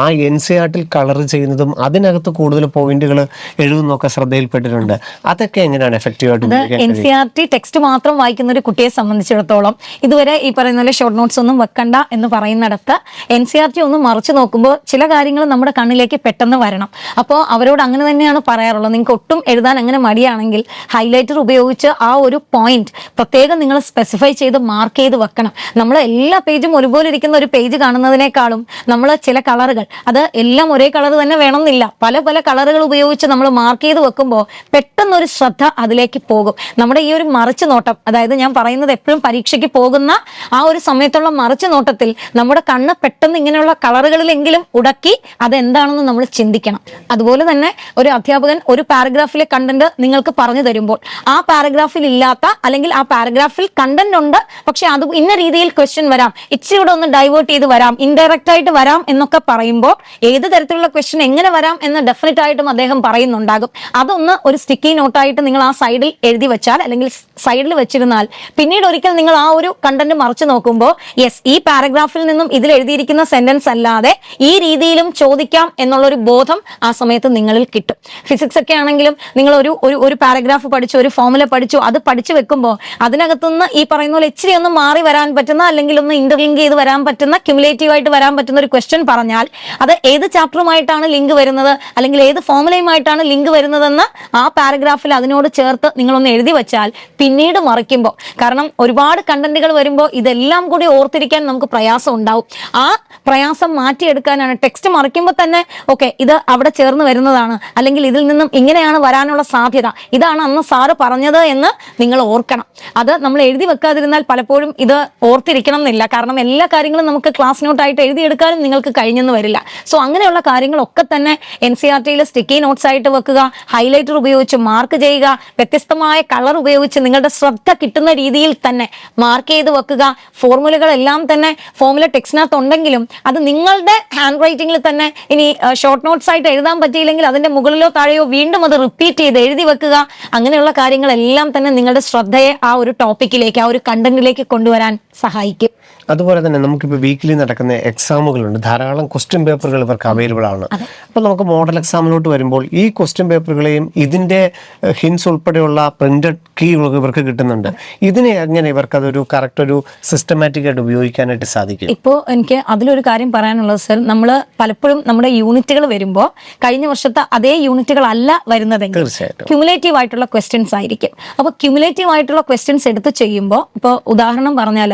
S1: ആ NCERT കളർ ചെയ്യുന്നതും അതിനകത്ത് കൂടുതൽ പോയിന്റുകൾ എഴുതുന്നൊക്കെ ശ്രദ്ധയിൽപ്പെട്ടിട്ടുണ്ട്. അതൊക്കെ എങ്ങനെയാണ് എഫക്റ്റീവ് ആയിട്ട്
S2: NCERT ടെക്സ്റ്റ് മാത്രം വായിക്കുന്ന ഒരു കുട്ടിയെ സംബന്ധിച്ചിടത്തോളം ഇതുവരെ ഈ പറയുന്ന പോലെ ഷോർട്ട് നോട്ട്സ് ഒന്നും വെക്കണ്ട എന്ന് പറയുന്നിടത്ത് NCERT ഒന്ന് മറിച്ച് നോക്കുമ്പോൾ ചില കാര്യങ്ങൾ നമ്മുടെ കണ്ണിലേക്ക് പെട്ടെന്ന് വരണം. അപ്പോൾ അവരോട് അങ്ങനെ തന്നെയാണ് പറയാറുള്ളത്. നിങ്ങൾക്ക് ഒട്ടും എഴുതാൻ അങ്ങനെ മടിയാണെങ്കിൽ ഹൈലൈറ്റർ ഉപയോഗിച്ച് ആ ഒരു പോയിന്റ് പ്രത്യേകം നിങ്ങൾ സ്പെസിഫൈ ചെയ്ത് മാർക്ക് ചെയ്ത് വെക്കണം. നമ്മൾ എല്ലാ പേജും ഒരുപോലെ ഇരിക്കുന്ന ഒരു പേജ് കാണുന്നതിനേക്കാളും നമ്മൾ ചില കളറുകൾ, അത് എല്ലാം ഒരേ കളർ തന്നെ വേണമെന്നില്ല, പല പല കളറുകൾ ഉപയോഗിച്ച് നമ്മൾ മാർക്ക് ചെയ്ത് വെക്കുമ്പോൾ പെട്ടെന്നൊരു ശ്രദ്ധ അതിലേക്ക് പോകും. നമ്മുടെ ഈ ഒരു മറിച്ച് നോട്ടം, അതായത് ഞാൻ പറയുന്നത് എപ്പോഴും പരീക്ഷയ്ക്ക് പോകുന്ന ആ ഒരു സമയത്തുള്ള മറിച്ച് നോട്ടത്തിൽ നമ്മുടെ കണ്ണ് പെട്ടെന്ന് ഇങ്ങനെയുള്ള കളറുകളിലെങ്കിലും ഉടക്കി അതെന്താണെന്ന് നമ്മൾ ചിന്തിക്കണം. അതുപോലെ തന്നെ ഒരു അധ്യാപകൻ ഒരു പാരഗ്രാഫിലെ കണ്ടന്റ് നിങ്ങൾക്ക് പറഞ്ഞു തരുമ്പോൾ ആ പാരഗ്രാഫിൽ ഇല്ലാത്ത അല്ലെങ്കിൽ ആ പാരഗ്രാഫിൽ കണ്ടന്റ് ഉണ്ട് പക്ഷെ അത് ഇന്ന രീതിയിൽ ക്വസ്റ്റ്യൻ വരാം, ഇച്ചിരി കൂടെ ഒന്ന് ഡൈവേർട്ട് ചെയ്ത് വരാം, ഇൻഡയറക്റ്റ് ആയിട്ട് വരാം എന്നൊക്കെ പറയുമ്പോൾ ഏത് തരത്തിലുള്ള ക്വസ്റ്റ്യൻ എങ്ങനെ വരാം എന്ന് ഡെഫിനറ്റ് ആയിട്ടും അദ്ദേഹം പറയുന്നുണ്ടാകും. അതൊന്ന് ഒരു സ്റ്റിക്കി നോട്ടായിട്ട് നിങ്ങൾ ആ സൈഡിൽ എഴുതി വെച്ചാൽ അല്ലെങ്കിൽ സൈഡിൽ വെച്ചിരുന്നാൽ പിന്നീട് ഒരിക്കൽ നിങ്ങൾ ആ ഒരു കണ്ടന്റ് മറിച്ച് നോക്കുമ്പോൾ യെസ്, ഈ പാരഗ്രാഫിൽ നിന്നും ഇതിൽ എഴുതിയിരിക്കുന്ന സെന്റൻസ് അല്ലാതെ ഈ രീതിയിലും ചോദിക്കാം എന്നുള്ളൊരു ബോധം ആ സമയത്ത് നിങ്ങളിൽ കിട്ടും. ഫിസിക്സ് ഒക്കെ ആണെങ്കിലും നിങ്ങൾ ഒരു പാരഗ്രാഫ് പഠിച്ചു, ഒരു ഫോർമുല പഠിച്ചു, അത് പഠിച്ചു വെക്കുമ്പോൾ അതിനകത്തുനിന്ന് ഈ പറയുന്ന പോലെ ഇച്ചിരി ഒന്ന് മാറി വരാൻ പറ്റുന്ന അല്ലെങ്കിൽ ഒന്ന് ഇന്റർലിങ്ക് ചെയ്ത് വരാൻ പറ്റുന്ന ക്യുമുലേറ്റീവ് ആയിട്ട് വരാൻ പറ്റുന്ന ഒരു ക്വസ്റ്റ്യൻ പറഞ്ഞാൽ അത് ഏത് ചാപ്റ്ററുമായിട്ടാണ് ലിങ്ക് വരുന്നത് അല്ലെങ്കിൽ ഏത് ഫോർമുലയുമായിട്ടാണ് ലിങ്ക് വരുന്നതെന്ന് ആ പാരഗ്രാഫിൽ അതിനോട് ചേർത്ത് നിങ്ങളൊന്ന് എഴുതി വെച്ചാൽ പിന്നീട് മറിക്കുമ്പോൾ, കാരണം ഒരുപാട് കണ്ടന്റുകൾ വരുമ്പോൾ ഇതെല്ലാം കൂടി ഓർത്തിരിക്കാൻ നമുക്ക് പ്രയാസം ഉണ്ടാവും. ആ പ്രയാസം മാറ്റിയെടുക്കാനാണ് ടെക്സ്റ്റ് മറിക്കുമ്പോൾ തന്നെ ഓക്കെ ഇത് അവിടെ ചേർന്ന് വരുന്നതാണ് അല്ലെങ്കിൽ ഇതിൽ നിന്നും ഇങ്ങനെയാണ് വരാനുള്ള സാധ്യത, ഇതാണ് അന്ന് സാറ് പറഞ്ഞത് എന്ന് നിങ്ങൾ ഓർക്കണം. അത് നമ്മൾ എഴുതി വെക്കാതിരുന്നാൽ പലപ്പോഴും ഇത് ഓർത്തിരിക്കണം എന്നില്ല. കാരണം എല്ലാ കാര്യങ്ങളും നമുക്ക് ക്ലാസ് നോട്ടായിട്ട് എഴുതിയെടുക്കാനും നിങ്ങൾക്ക് കഴിഞ്ഞെന്ന് വരില്ല. സോ അങ്ങനെയുള്ള കാര്യങ്ങളൊക്കെ തന്നെ NCERT സ്റ്റിക്കി നോട്ട്സ് ആയിട്ട് വെക്കുക, ഹൈലൈറ്റർ ഉപയോഗിച്ച് മാർക്ക് ചെയ്യുക, വ്യത്യസ്തമായ കളർ ഉപയോഗിച്ച് നിങ്ങളുടെ ശ്രദ്ധ കിട്ടുന്ന രീതിയിൽ തന്നെ മാർക്ക് ചെയ്ത് വെക്കുക. ഫോർമുലകളെല്ലാം തന്നെ ഫോർമുല ടെക്സ്റ്റിനകത്ത് ഉണ്ടെങ്കിലും അത് നിങ്ങളുടെ ഹാൻഡ് റൈറ്റിംഗിൽ തന്നെ ഇനി ഷോർട്ട് നോട്ട്സ് ആയിട്ട് എഴുതാൻ പറ്റിയില്ലെങ്കിൽ അതിന്റെ മുകളിലോ താഴെയോ വീണ്ടും അത് റിപ്പീറ്റ് ചെയ്ത് എഴുതി വെക്കുക. അങ്ങനെയുള്ള കാര്യങ്ങളെല്ലാം തന്നെ നിങ്ങളുടെ ശ്രദ്ധയെ ആ ഒരു ടോപ്പിക്കിലേക്ക്, ആ ഒരു കണ്ടന്റിലേക്ക് കൊണ്ടുവരാൻ സഹായിക്കും.
S1: അതുപോലെ തന്നെ നമുക്കിപ്പോൾ വീക്കിലി നടക്കുന്ന എക്സാമുകളുണ്ട്, ധാരാളം ക്വസ്റ്റ്യൻ പേപ്പറുകൾ ഇവർക്ക് അവൈലബിൾ ആണ്. അപ്പോൾ നമുക്ക് മോഡൽ എക്സാമിലോട്ട് വരുമ്പോൾ ഈ ക്വസ്റ്റ്യൻ പേപ്പറുകളെയും ഇതിൻ്റെ ഹിൻസ് ഉൾപ്പെടെയുള്ള പ്രിന്റഡ് കീകൾ ഇവർക്ക് കിട്ടുന്നുണ്ട്. ഇതിനെ എങ്ങനെ ഇവർക്ക് അതൊരു കറക്റ്റ് ഒരു സിസ്റ്റമാറ്റിക് ആയിട്ട് ഉപയോഗിക്കാനായിട്ട് സാധിക്കും?
S2: ഇപ്പോൾ എനിക്ക് അതിലൊരു കാര്യം പറയാനുള്ളത് സർ, നമ്മൾ പലപ്പോഴും നമ്മുടെ യൂണിറ്റുകൾ വരുമ്പോൾ കഴിഞ്ഞ വർഷത്തെ അതേ യൂണിറ്റുകളല്ല വരുന്നതെങ്കിൽ
S1: തീർച്ചയായിട്ടും
S2: ക്യുമുലേറ്റീവ് ആയിട്ടുള്ള ക്വസ്റ്റ്യൻസ് ആയിരിക്കും. അപ്പോൾ ക്യുമുലേറ്റീവ് ആയിട്ടുള്ള ക്വസ്റ്റ്യൻസ് എടുത്ത് ചെയ്യുമ്പോൾ, ഇപ്പോൾ ഉദാഹരണം പറഞ്ഞാൽ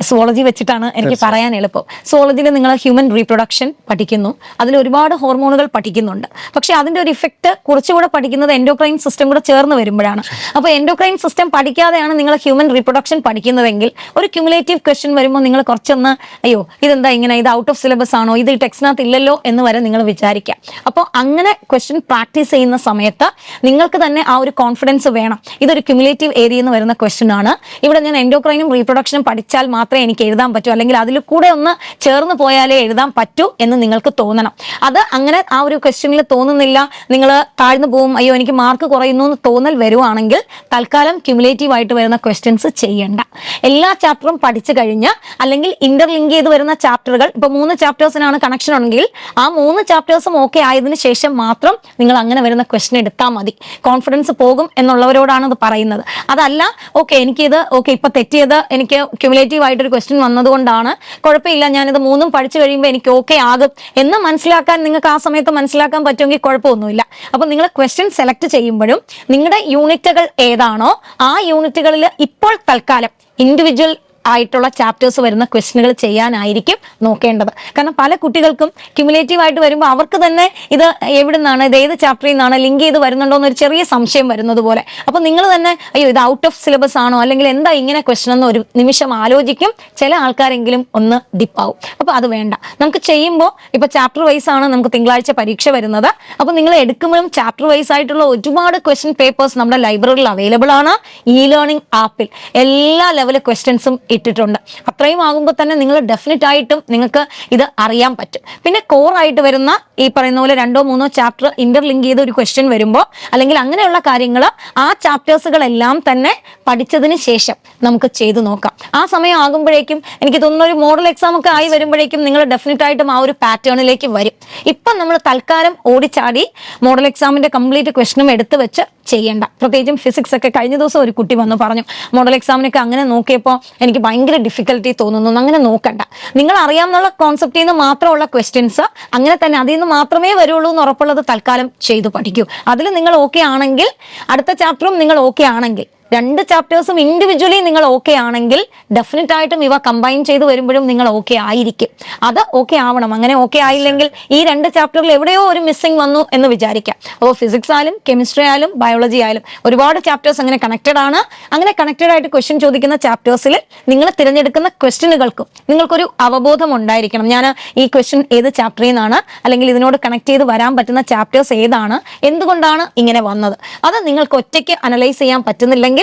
S2: സുവോളജി വെച്ചിട്ടാണ് എനിക്ക് പറയാൻ എളുപ്പം. സുവോളജിയിൽ നിങ്ങൾ ഹ്യൂമൻ റീപ്രൊഡക്ഷൻ പഠിക്കുന്നു, അതിൽ ഒരുപാട് ഹോർമോണുകൾ പഠിക്കുന്നുണ്ട്. പക്ഷെ അതിന്റെ ഒരു ഇഫക്റ്റ് കുറച്ചുകൂടെ പഠിക്കുന്നത് എൻഡോക്രൈൻ സിസ്റ്റം കൂടെ ചേർന്ന് വരുമ്പോഴാണ്. അപ്പോൾ എൻഡോക്രൈൻ സിസ്റ്റം പഠിക്കാതെയാണ് നിങ്ങൾ ഹ്യൂമൻ റീപ്രൊഡക്ഷൻ പഠിക്കുന്നതെങ്കിൽ ഒരു ക്യുമുലേറ്റീവ് ക്വസ്റ്റ്യൻ വരുമ്പോൾ നിങ്ങൾ കുറച്ചൊന്ന് അയ്യോ ഇതെന്താ ഇങ്ങനെ, ഇത് ഔട്ട് ഓഫ് സിലബസ് ആണോ, ഇത് ടെക്സ്റ്റിനകത്ത് ഇല്ലല്ലോ എന്ന് വരെ നിങ്ങൾ വിചാരിക്കാം. അപ്പോൾ അങ്ങനെ ക്വസ്റ്റ്യൻ പ്രാക്ടീസ് ചെയ്യുന്ന സമയത്ത് നിങ്ങൾക്ക് തന്നെ ആ ഒരു കോൺഫിഡൻസ് വേണം. ഇതൊരു ക്യുമുലേറ്റീവ് ഏരിയ എന്ന് വരുന്ന ക്വസ്റ്റ്യൻ ആണ്. ഇവിടെ ഞാൻ എൻഡോക്രൈനും റീപ്രൊഡക്ഷനും പഠിച്ചാൽ മാത്രമേ എനിക്ക് എഴുതാൻ പറ്റൂ, അല്ലെങ്കിൽ അതിൽ കൂടെ ഒന്ന് ചേർന്ന് പോയാലേ എഴുതാൻ പറ്റൂ എന്ന് നിങ്ങൾക്ക് തോന്നണം. അത് അങ്ങനെ ആ ഒരു ക്വസ്റ്റ്യനിൽ തോന്നുന്നില്ല, നിങ്ങൾ താഴ്ന്നു പോവും, അയ്യോ എനിക്ക് മാർക്ക് കുറയുന്നു എന്ന് തോന്നൽ വരുവാണെങ്കിൽ തൽക്കാലം ക്യുമുലേറ്റീവ് ആയിട്ട് വരുന്ന ക്വസ്റ്റ്യൻസ് ചെയ്യണ്ട. എല്ലാ ചാപ്റ്ററും പഠിച്ചു കഴിഞ്ഞ് അല്ലെങ്കിൽ ഇന്റർലിങ്ക് ചെയ്ത് വരുന്ന ചാപ്റ്ററുകൾ, ഇപ്പോൾ 3 ചാപ്റ്റേഴ്സിനാണ് കണക്ഷൻ ഉണ്ടെങ്കിൽ ആ 3 ചാപ്റ്റേഴ്സും ഓക്കെ ആയതിനു ശേഷം മാത്രം നിങ്ങൾ അങ്ങനെ വരുന്ന ക്വസ്റ്റ്യൻ എടുത്താൽ മതി. കോൺഫിഡൻസ് പോകും എന്നുള്ളവരോടാണ് ഇത് പറയുന്നത്. അതല്ല ഓക്കെ എനിക്കിത് ഇപ്പൊ തെറ്റിയത് എനിക്ക് ക്യുമുലേറ്റീവ് ആയിട്ടൊരു ക്വസ്റ്റ്യൻ വന്നതുകൊണ്ടാണ്, കുഴപ്പമില്ല ഞാനിത് 3ഉം പഠിച്ചു കഴിയുമ്പോൾ എനിക്ക് ഓക്കെ ആകും എന്ന് മനസ്സിലാക്കാൻ നിങ്ങൾക്ക് ആ സമയത്ത് മനസ്സിലാക്കാൻ പറ്റുമെങ്കിൽ കുഴപ്പമൊന്നുമില്ല. അപ്പോൾ നിങ്ങൾ ക്വസ്റ്റ്യൻ സെലക്ട് ചെയ്യുമ്പോഴും നിങ്ങളുടെ യൂണിറ്റുകൾ ഏതാണോ ആ യൂണിറ്റുകളിൽ ഇപ്പോൾ തൽക്കാലം ഇൻഡിവിജ്വൽ ആയിട്ടുള്ള ചാപ്റ്റേഴ്സ് വരുന്ന ക്വസ്റ്റ്യനുകൾ ചെയ്യാനായിരിക്കും നോക്കേണ്ടത്. കാരണം പല കുട്ടികൾക്കും ക്യുമുലേറ്റീവ് ആയിട്ട് വരുമ്പോൾ അവർക്ക് തന്നെ ഇത് എവിടെ നിന്നാണ്, ഇത് ഏത് ചാപ്റ്ററിൽ നിന്നാണ്, ലിങ്ക് ചെയ്ത് വരുന്നുണ്ടോ എന്നൊരു ചെറിയ സംശയം വരുന്നത് പോലെ. അപ്പോൾ നിങ്ങൾ തന്നെ അയ്യോ ഇത് ഔട്ട് ഓഫ് സിലബസ് ആണോ, അല്ലെങ്കിൽ എന്താ ഇങ്ങനെ ക്വസ്റ്റ്യൻ എന്ന് ഒരു നിമിഷം ആലോചിക്കും. ചില ആൾക്കാരെങ്കിലും ഒന്ന് ഡിപ്പാവും. അപ്പോൾ അത് വേണ്ട. നമുക്ക് ചെയ്യുമ്പോൾ ഇപ്പോൾ ചാപ്റ്റർ വൈസ് ആണ് നമുക്ക് തിങ്കളാഴ്ച പരീക്ഷ വരുന്നത്. അപ്പോൾ നിങ്ങൾ എടുക്കുമ്പോഴും ചാപ്റ്റർ വൈസ് ആയിട്ടുള്ള ഒരുപാട് ക്വസ്റ്റ്യൻ പേപ്പേഴ്സ് നമ്മുടെ ലൈബ്രറിയിൽ അവൈലബിൾ ആണ്. ഇ ലേണിംഗ് ആപ്പിൽ എല്ലാ ലെവൽ ക്വസ്റ്റ്യൻസും ഇട്ടിട്ടുണ്ട്. അത്രയും ആകുമ്പോൾ തന്നെ നിങ്ങൾ ഡെഫിനറ്റ് ആയിട്ടും നിങ്ങൾക്ക് ഇത് അറിയാൻ പറ്റും. പിന്നെ കോർ ആയിട്ട് വരുന്ന ഈ പറയുന്ന പോലെ 2ഓ 3ഓ ചാപ്റ്റർ ഇന്റർലിങ്ക് ചെയ്ത ഒരു ക്വസ്റ്റ്യൻ വരുമ്പോൾ അല്ലെങ്കിൽ അങ്ങനെയുള്ള കാര്യങ്ങൾ ആ ചാപ്റ്റേഴ്സുകളെല്ലാം തന്നെ പഠിച്ചതിന് ശേഷം നമുക്ക് ചെയ്തു നോക്കാം. ആ സമയം ആകുമ്പോഴേക്കും എനിക്ക് തോന്നുന്ന ഒരു മോഡൽ എക്സാം ഒക്കെ ആയി വരുമ്പോഴേക്കും നിങ്ങൾ ഡെഫിനറ്റ് ആയിട്ടും ആ ഒരു പാറ്റേണിലേക്ക് വരും. ഇപ്പം നമ്മൾ തൽക്കാലം ഓടിച്ചാടി മോഡൽ എക്സാമിന്റെ കംപ്ലീറ്റ് ക്വസ്റ്റ്യനും എടുത്ത് വെച്ച് ചെയ്യേണ്ട. പ്രത്യേകിച്ചും ഫിസിക്സ് ഒക്കെ കഴിഞ്ഞ ദിവസം ഒരു കുട്ടി വന്ന് പറഞ്ഞു മോഡൽ എക്സാമിനൊക്കെ അങ്ങനെ നോക്കിയപ്പോൾ എനിക്ക് ഭയങ്കര ഡിഫിക്കൽട്ടി തോന്നുന്നു. അങ്ങനെ നോക്കണ്ട. നിങ്ങൾ അറിയാമെന്നുള്ള കോൺസെപ്റ്റിൽ നിന്ന് മാത്രമുള്ള ക്വസ്റ്റ്യൻസ് അങ്ങനെ തന്നെ അതിൽ നിന്ന് മാത്രമേ വരുള്ളൂ എന്ന് ഉറപ്പുള്ളത് തൽക്കാലം ചെയ്തു പഠിക്കൂ. അതിൽ നിങ്ങൾ ഓക്കെ ആണെങ്കിൽ അടുത്ത ചാപ്റ്ററും നിങ്ങൾ ഓക്കെ ആണെങ്കിൽ 2 ചാപ്റ്റേഴ്സും ഇൻഡിവിജ്വലി നിങ്ങൾ ഓക്കെ ആണെങ്കിൽ ഡെഫിനറ്റ് ആയിട്ടും ഇവ കമ്പൈൻ ചെയ്ത് വരുമ്പോഴും നിങ്ങൾ ഓക്കെ ആയിരിക്കും. അത് ഓക്കെ ആവണം. അങ്ങനെ ഓക്കെ ആയില്ലെങ്കിൽ ഈ 2 ചാപ്റ്ററിൽ എവിടെയോ ഒരു മിസ്സിംഗ് വന്നു എന്ന് വിചാരിക്കാം. അപ്പോൾ ഫിസിക്സ് ആയാലും കെമിസ്ട്രി ആയാലും ബയോളജി ആയാലും ഒരുപാട് ചാപ്റ്റേഴ്സ് അങ്ങനെ കണക്റ്റഡ് ആണ്. അങ്ങനെ കണക്റ്റഡ് ആയിട്ട് ക്വസ്റ്റ്യൻ ചോദിക്കുന്ന ചാപ്റ്റേഴ്സിൽ നിങ്ങൾ തിരഞ്ഞെടുക്കുന്ന ക്വസ്റ്റ്യനുകൾക്കും നിങ്ങൾക്കൊരു അവബോധം ഉണ്ടായിരിക്കണം. ഞാൻ ഈ ക്വസ്റ്റ്യൻ ഏത് ചാപ്റ്ററിൽ നിന്നാണ്, അല്ലെങ്കിൽ ഇതിനോട് കണക്ട് ചെയ്ത് വരാൻ പറ്റുന്ന ചാപ്റ്റേഴ്സ് ഏതാണ്, എന്തുകൊണ്ടാണ് ഇങ്ങനെ വന്നത്, അത് നിങ്ങൾക്ക് ഒറ്റയ്ക്ക് അനലൈസ് ചെയ്യാൻ പറ്റുന്നില്ലെങ്കിൽ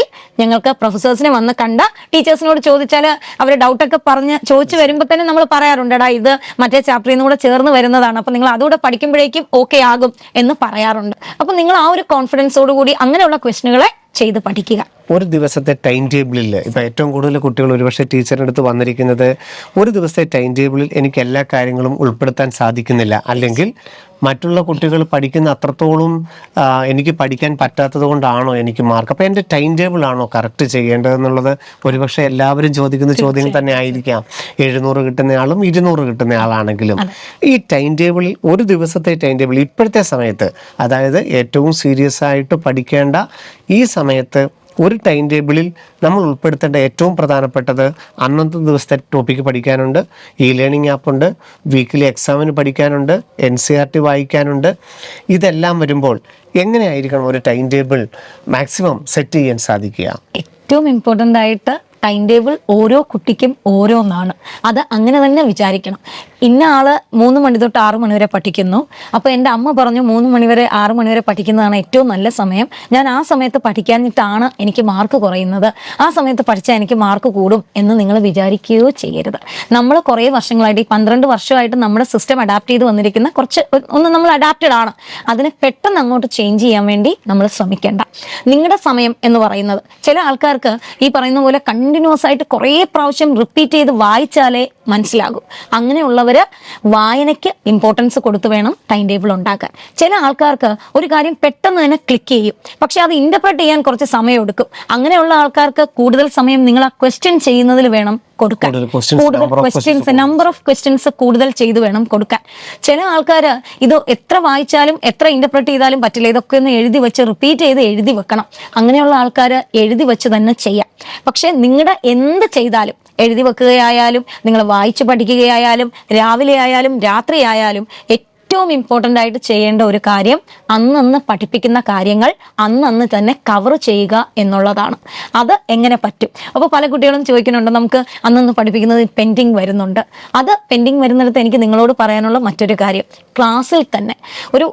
S2: ഞങ്ങൾക്ക് പ്രൊഫസേഴ്സിനെ വന്ന് കണ്ട ടീച്ചേഴ്സിനോട് ചോദിച്ചാൽ അവർ ഡൗട്ടൊക്കെ പറഞ്ഞ് ചോദിച്ചു വരുമ്പോൾ തന്നെ നമ്മൾ പറയാറുണ്ട് ഇത് മറ്റേ ചാപ്റ്ററിൽ നിന്ന് കൂടെ ചേർന്ന് വരുന്നതാണ്, അപ്പോൾ നിങ്ങൾ അതുകൂടെ പഠിക്കുമ്പോഴേക്കും ഓക്കെ ആകും എന്ന് പറയാറുണ്ട്. അപ്പോൾ നിങ്ങൾ ആ ഒരു കോൺഫിഡൻസോടുകൂടി അങ്ങനെയുള്ള ക്വസ്റ്റ്യനുകളെ ചെയ്ത് പഠിക്കുക.
S1: ഒരു ദിവസത്തെ ടൈം ടേബിളിൽ ഇപ്പോൾ ഏറ്റവും കൂടുതൽ കുട്ടികൾ ഒരുപക്ഷെ ടീച്ചറിൻ്റെ അടുത്ത് വന്നിരിക്കുന്നത് ഒരു ദിവസത്തെ ടൈം ടേബിളിൽ എനിക്ക് എല്ലാ കാര്യങ്ങളും ഉൾപ്പെടുത്താൻ സാധിക്കുന്നില്ല, അല്ലെങ്കിൽ മറ്റുള്ള കുട്ടികൾ പഠിക്കുന്ന അത്രത്തോളം എനിക്ക് പഠിക്കാൻ പറ്റാത്തത് കൊണ്ടാണോ എനിക്ക് മാർക്ക്, അപ്പോൾ എൻ്റെ ടൈം ടേബിൾ ആണോ കറക്റ്റ് ചെയ്യേണ്ടതെന്നുള്ളത് ഒരുപക്ഷെ എല്ലാവരും ചോദിക്കുന്ന ചോദ്യം തന്നെ ആയിരിക്കാം. 700 കിട്ടുന്നയാളും 200 കിട്ടുന്നയാളാണെങ്കിലും ഈ ടൈം ടേബിളിൽ ഒരു ദിവസത്തെ ടൈം ടേബിൾ ഇപ്പോഴത്തെ സമയത്ത്, അതായത് ഏറ്റവും സീരിയസ് ആയിട്ട് പഠിക്കേണ്ട ഈ സമയത്ത് ഒരു ടൈം ടേബിളിൽ നമ്മൾ ഉൾപ്പെടുത്തേണ്ട ഏറ്റവും പ്രധാനപ്പെട്ടത് അന്നത്തെ ദിവസത്തെ ടോപ്പിക്ക് പഠിക്കാനുണ്ട്, ഇ ലേണിംഗ് ആപ്പുണ്ട്, വീക്കിലി എക്സാമിന് പഠിക്കാനുണ്ട്, NCERT വായിക്കാനുണ്ട്. ഇതെല്ലാം വരുമ്പോൾ എങ്ങനെയായിരിക്കണം ഒരു ടൈം ടേബിൾ മാക്സിമം സെറ്റ് ചെയ്യാൻ സാധിക്കുക?
S2: ഏറ്റവും ഇമ്പോർട്ടൻ്റ് ആയിട്ട് ടൈം ടേബിൾ ഓരോ കുട്ടിക്കും ഓരോന്നാണ്. അത് അങ്ങനെ തന്നെ വിചാരിക്കണം. ഇന്ന ആള് 3 മണി തൊട്ട് 6 മണി വരെ പഠിക്കുന്നു, അപ്പോൾ എൻ്റെ അമ്മ പറഞ്ഞു 3 മണി വരെ 6 മണി വരെ പഠിക്കുന്നതാണ് ഏറ്റവും നല്ല സമയം, ഞാൻ ആ സമയത്ത് പഠിക്കാഞ്ഞിട്ടാണ് എനിക്ക് മാർക്ക് കുറയുന്നത്, ആ സമയത്ത് പഠിച്ചാൽ എനിക്ക് മാർക്ക് കൂടും എന്ന് നിങ്ങൾ വിചാരിക്കുകയോ ചെയ്യരുത്. നമ്മൾ കുറേ വർഷങ്ങളായിട്ട്, ഈ 12 വർഷമായിട്ട് നമ്മുടെ സിസ്റ്റം അഡാപ്റ്റ് ചെയ്ത് വന്നിരിക്കുന്ന ഒന്ന് നമ്മൾ അഡാപ്റ്റഡ് ആണ്. അതിനെ പെട്ടെന്ന് അങ്ങോട്ട് ചേഞ്ച് ചെയ്യാൻ വേണ്ടി നമ്മൾ ശ്രമിക്കേണ്ട. നിങ്ങളുടെ സമയം എന്ന് പറയുന്നത്, ചില ആൾക്കാർക്ക് ഈ പറയുന്ന പോലെ കണ്ടിന്യൂസ് ആയിട്ട് കുറേ പ്രാവശ്യം റിപ്പീറ്റ് ചെയ്ത് വായിച്ചാലേ മനസ്സിലാകും. അങ്ങനെയുള്ളവർ വായനയ്ക്ക് ഇമ്പോർട്ടൻസ് കൊടുത്ത് വേണം ടൈം ടേബിൾ ഉണ്ടാക്കാൻ. ചില ആൾക്കാർക്ക് ഒരു കാര്യം പെട്ടെന്ന് തന്നെ ക്ലിക്ക് ചെയ്യും, പക്ഷെ അത് ഇന്റർപ്രറ്റ് ചെയ്യാൻ കുറച്ച് സമയം എടുക്കും. അങ്ങനെയുള്ള ആൾക്കാർക്ക് കൂടുതൽ സമയം നിങ്ങൾ ആ ക്വസ്റ്റ്യൻ ചെയ്യുന്നതിൽ വേണം കൊടുക്കാൻ. നമ്പർ ഓഫ് ക്വസ്റ്റ്യൻസ് കൂടുതൽ ചെയ്ത് വേണം കൊടുക്കാൻ. ചില ആൾക്കാർ ഇത് എത്ര വായിച്ചാലും എത്ര ഇന്റർപ്രറ്റ് ചെയ്താലും പറ്റില്ല, ഇതൊക്കെ ഒന്ന് എഴുതി വെച്ച് റിപ്പീറ്റ് ചെയ്ത് എഴുതി വെക്കണം. അങ്ങനെയുള്ള ആൾക്കാർ എഴുതി വെച്ച് തന്നെ ചെയ്യാം. പക്ഷെ നിങ്ങളുടെ എന്ത് ചെയ്താലും, എഴുതി വെക്കുകയായാലും നിങ്ങൾ വായിച്ചു പഠിക്കുകയായാലും രാവിലെ ആയാലും രാത്രി ആയാലും, ഏറ്റവും ഇമ്പോർട്ടൻ്റ് ആയിട്ട് ചെയ്യേണ്ട ഒരു കാര്യം അന്നന്ന് പഠിപ്പിക്കുന്ന കാര്യങ്ങൾ അന്നന്ന് തന്നെ കവർ ചെയ്യുക എന്നുള്ളതാണ്. അത് എങ്ങനെ പറ്റും? അപ്പോൾ പല കുട്ടികളും ചോദിക്കുന്നുണ്ട്, നമുക്ക് അന്നന്ന് പഠിപ്പിക്കുന്നത് പെൻഡിങ് വരുന്നുണ്ട്. അത് പെൻഡിങ് വരുന്നിടത്ത് എനിക്ക് നിങ്ങളോട് പറയാനുള്ള മറ്റൊരു കാര്യം, ക്ലാസ്സിൽ തന്നെ ഒരു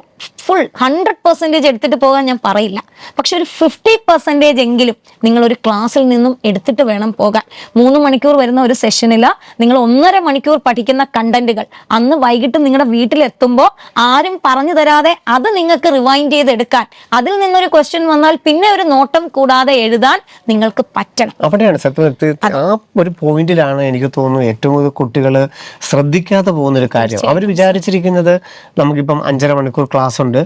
S2: ഫുൾ 100% എടുത്തിട്ട് പോകാൻ ഞാൻ പറയില്ല, പക്ഷെ ഒരു 50% എങ്കിലും നിങ്ങളൊരു ക്ലാസ്സിൽ നിന്നും എടുത്തിട്ട് വേണം പോകാൻ. 3 മണിക്കൂർ വരുന്ന ഒരു സെഷനിൽ നിങ്ങൾ 1.5 മണിക്കൂർ പഠിക്കുന്ന കണ്ടന്റുകൾ അന്ന് വൈകിട്ട് നിങ്ങളുടെ വീട്ടിലെത്തുമ്പോൾ ആരും പറഞ്ഞു തരാതെ അത് നിങ്ങൾക്ക് റിവൈൻഡ് ചെയ്തെടുക്കാൻ, അതിൽ നിന്നൊരു ക്വസ്റ്റ്യൻ വന്നാൽ പിന്നെ ഒരു നോട്ടം കൂടാതെ എഴുതാൻ നിങ്ങൾക്ക് പറ്റണം.
S1: അവിടെയാണ് സത്യത്തിൽ ആ ഒരു പോയിന്റിലാണ് എനിക്ക് തോന്നുന്നു ഏറ്റവും കൂടുതൽ കുട്ടികൾ ശ്രദ്ധിക്കാതെ പോകുന്നൊരു കാര്യം. അവർ വിചാരിച്ചിരിക്കുന്നത് നമുക്കിപ്പം 5.5 മണിക്കൂർ ക്ലാസ് ഉണ്ട്,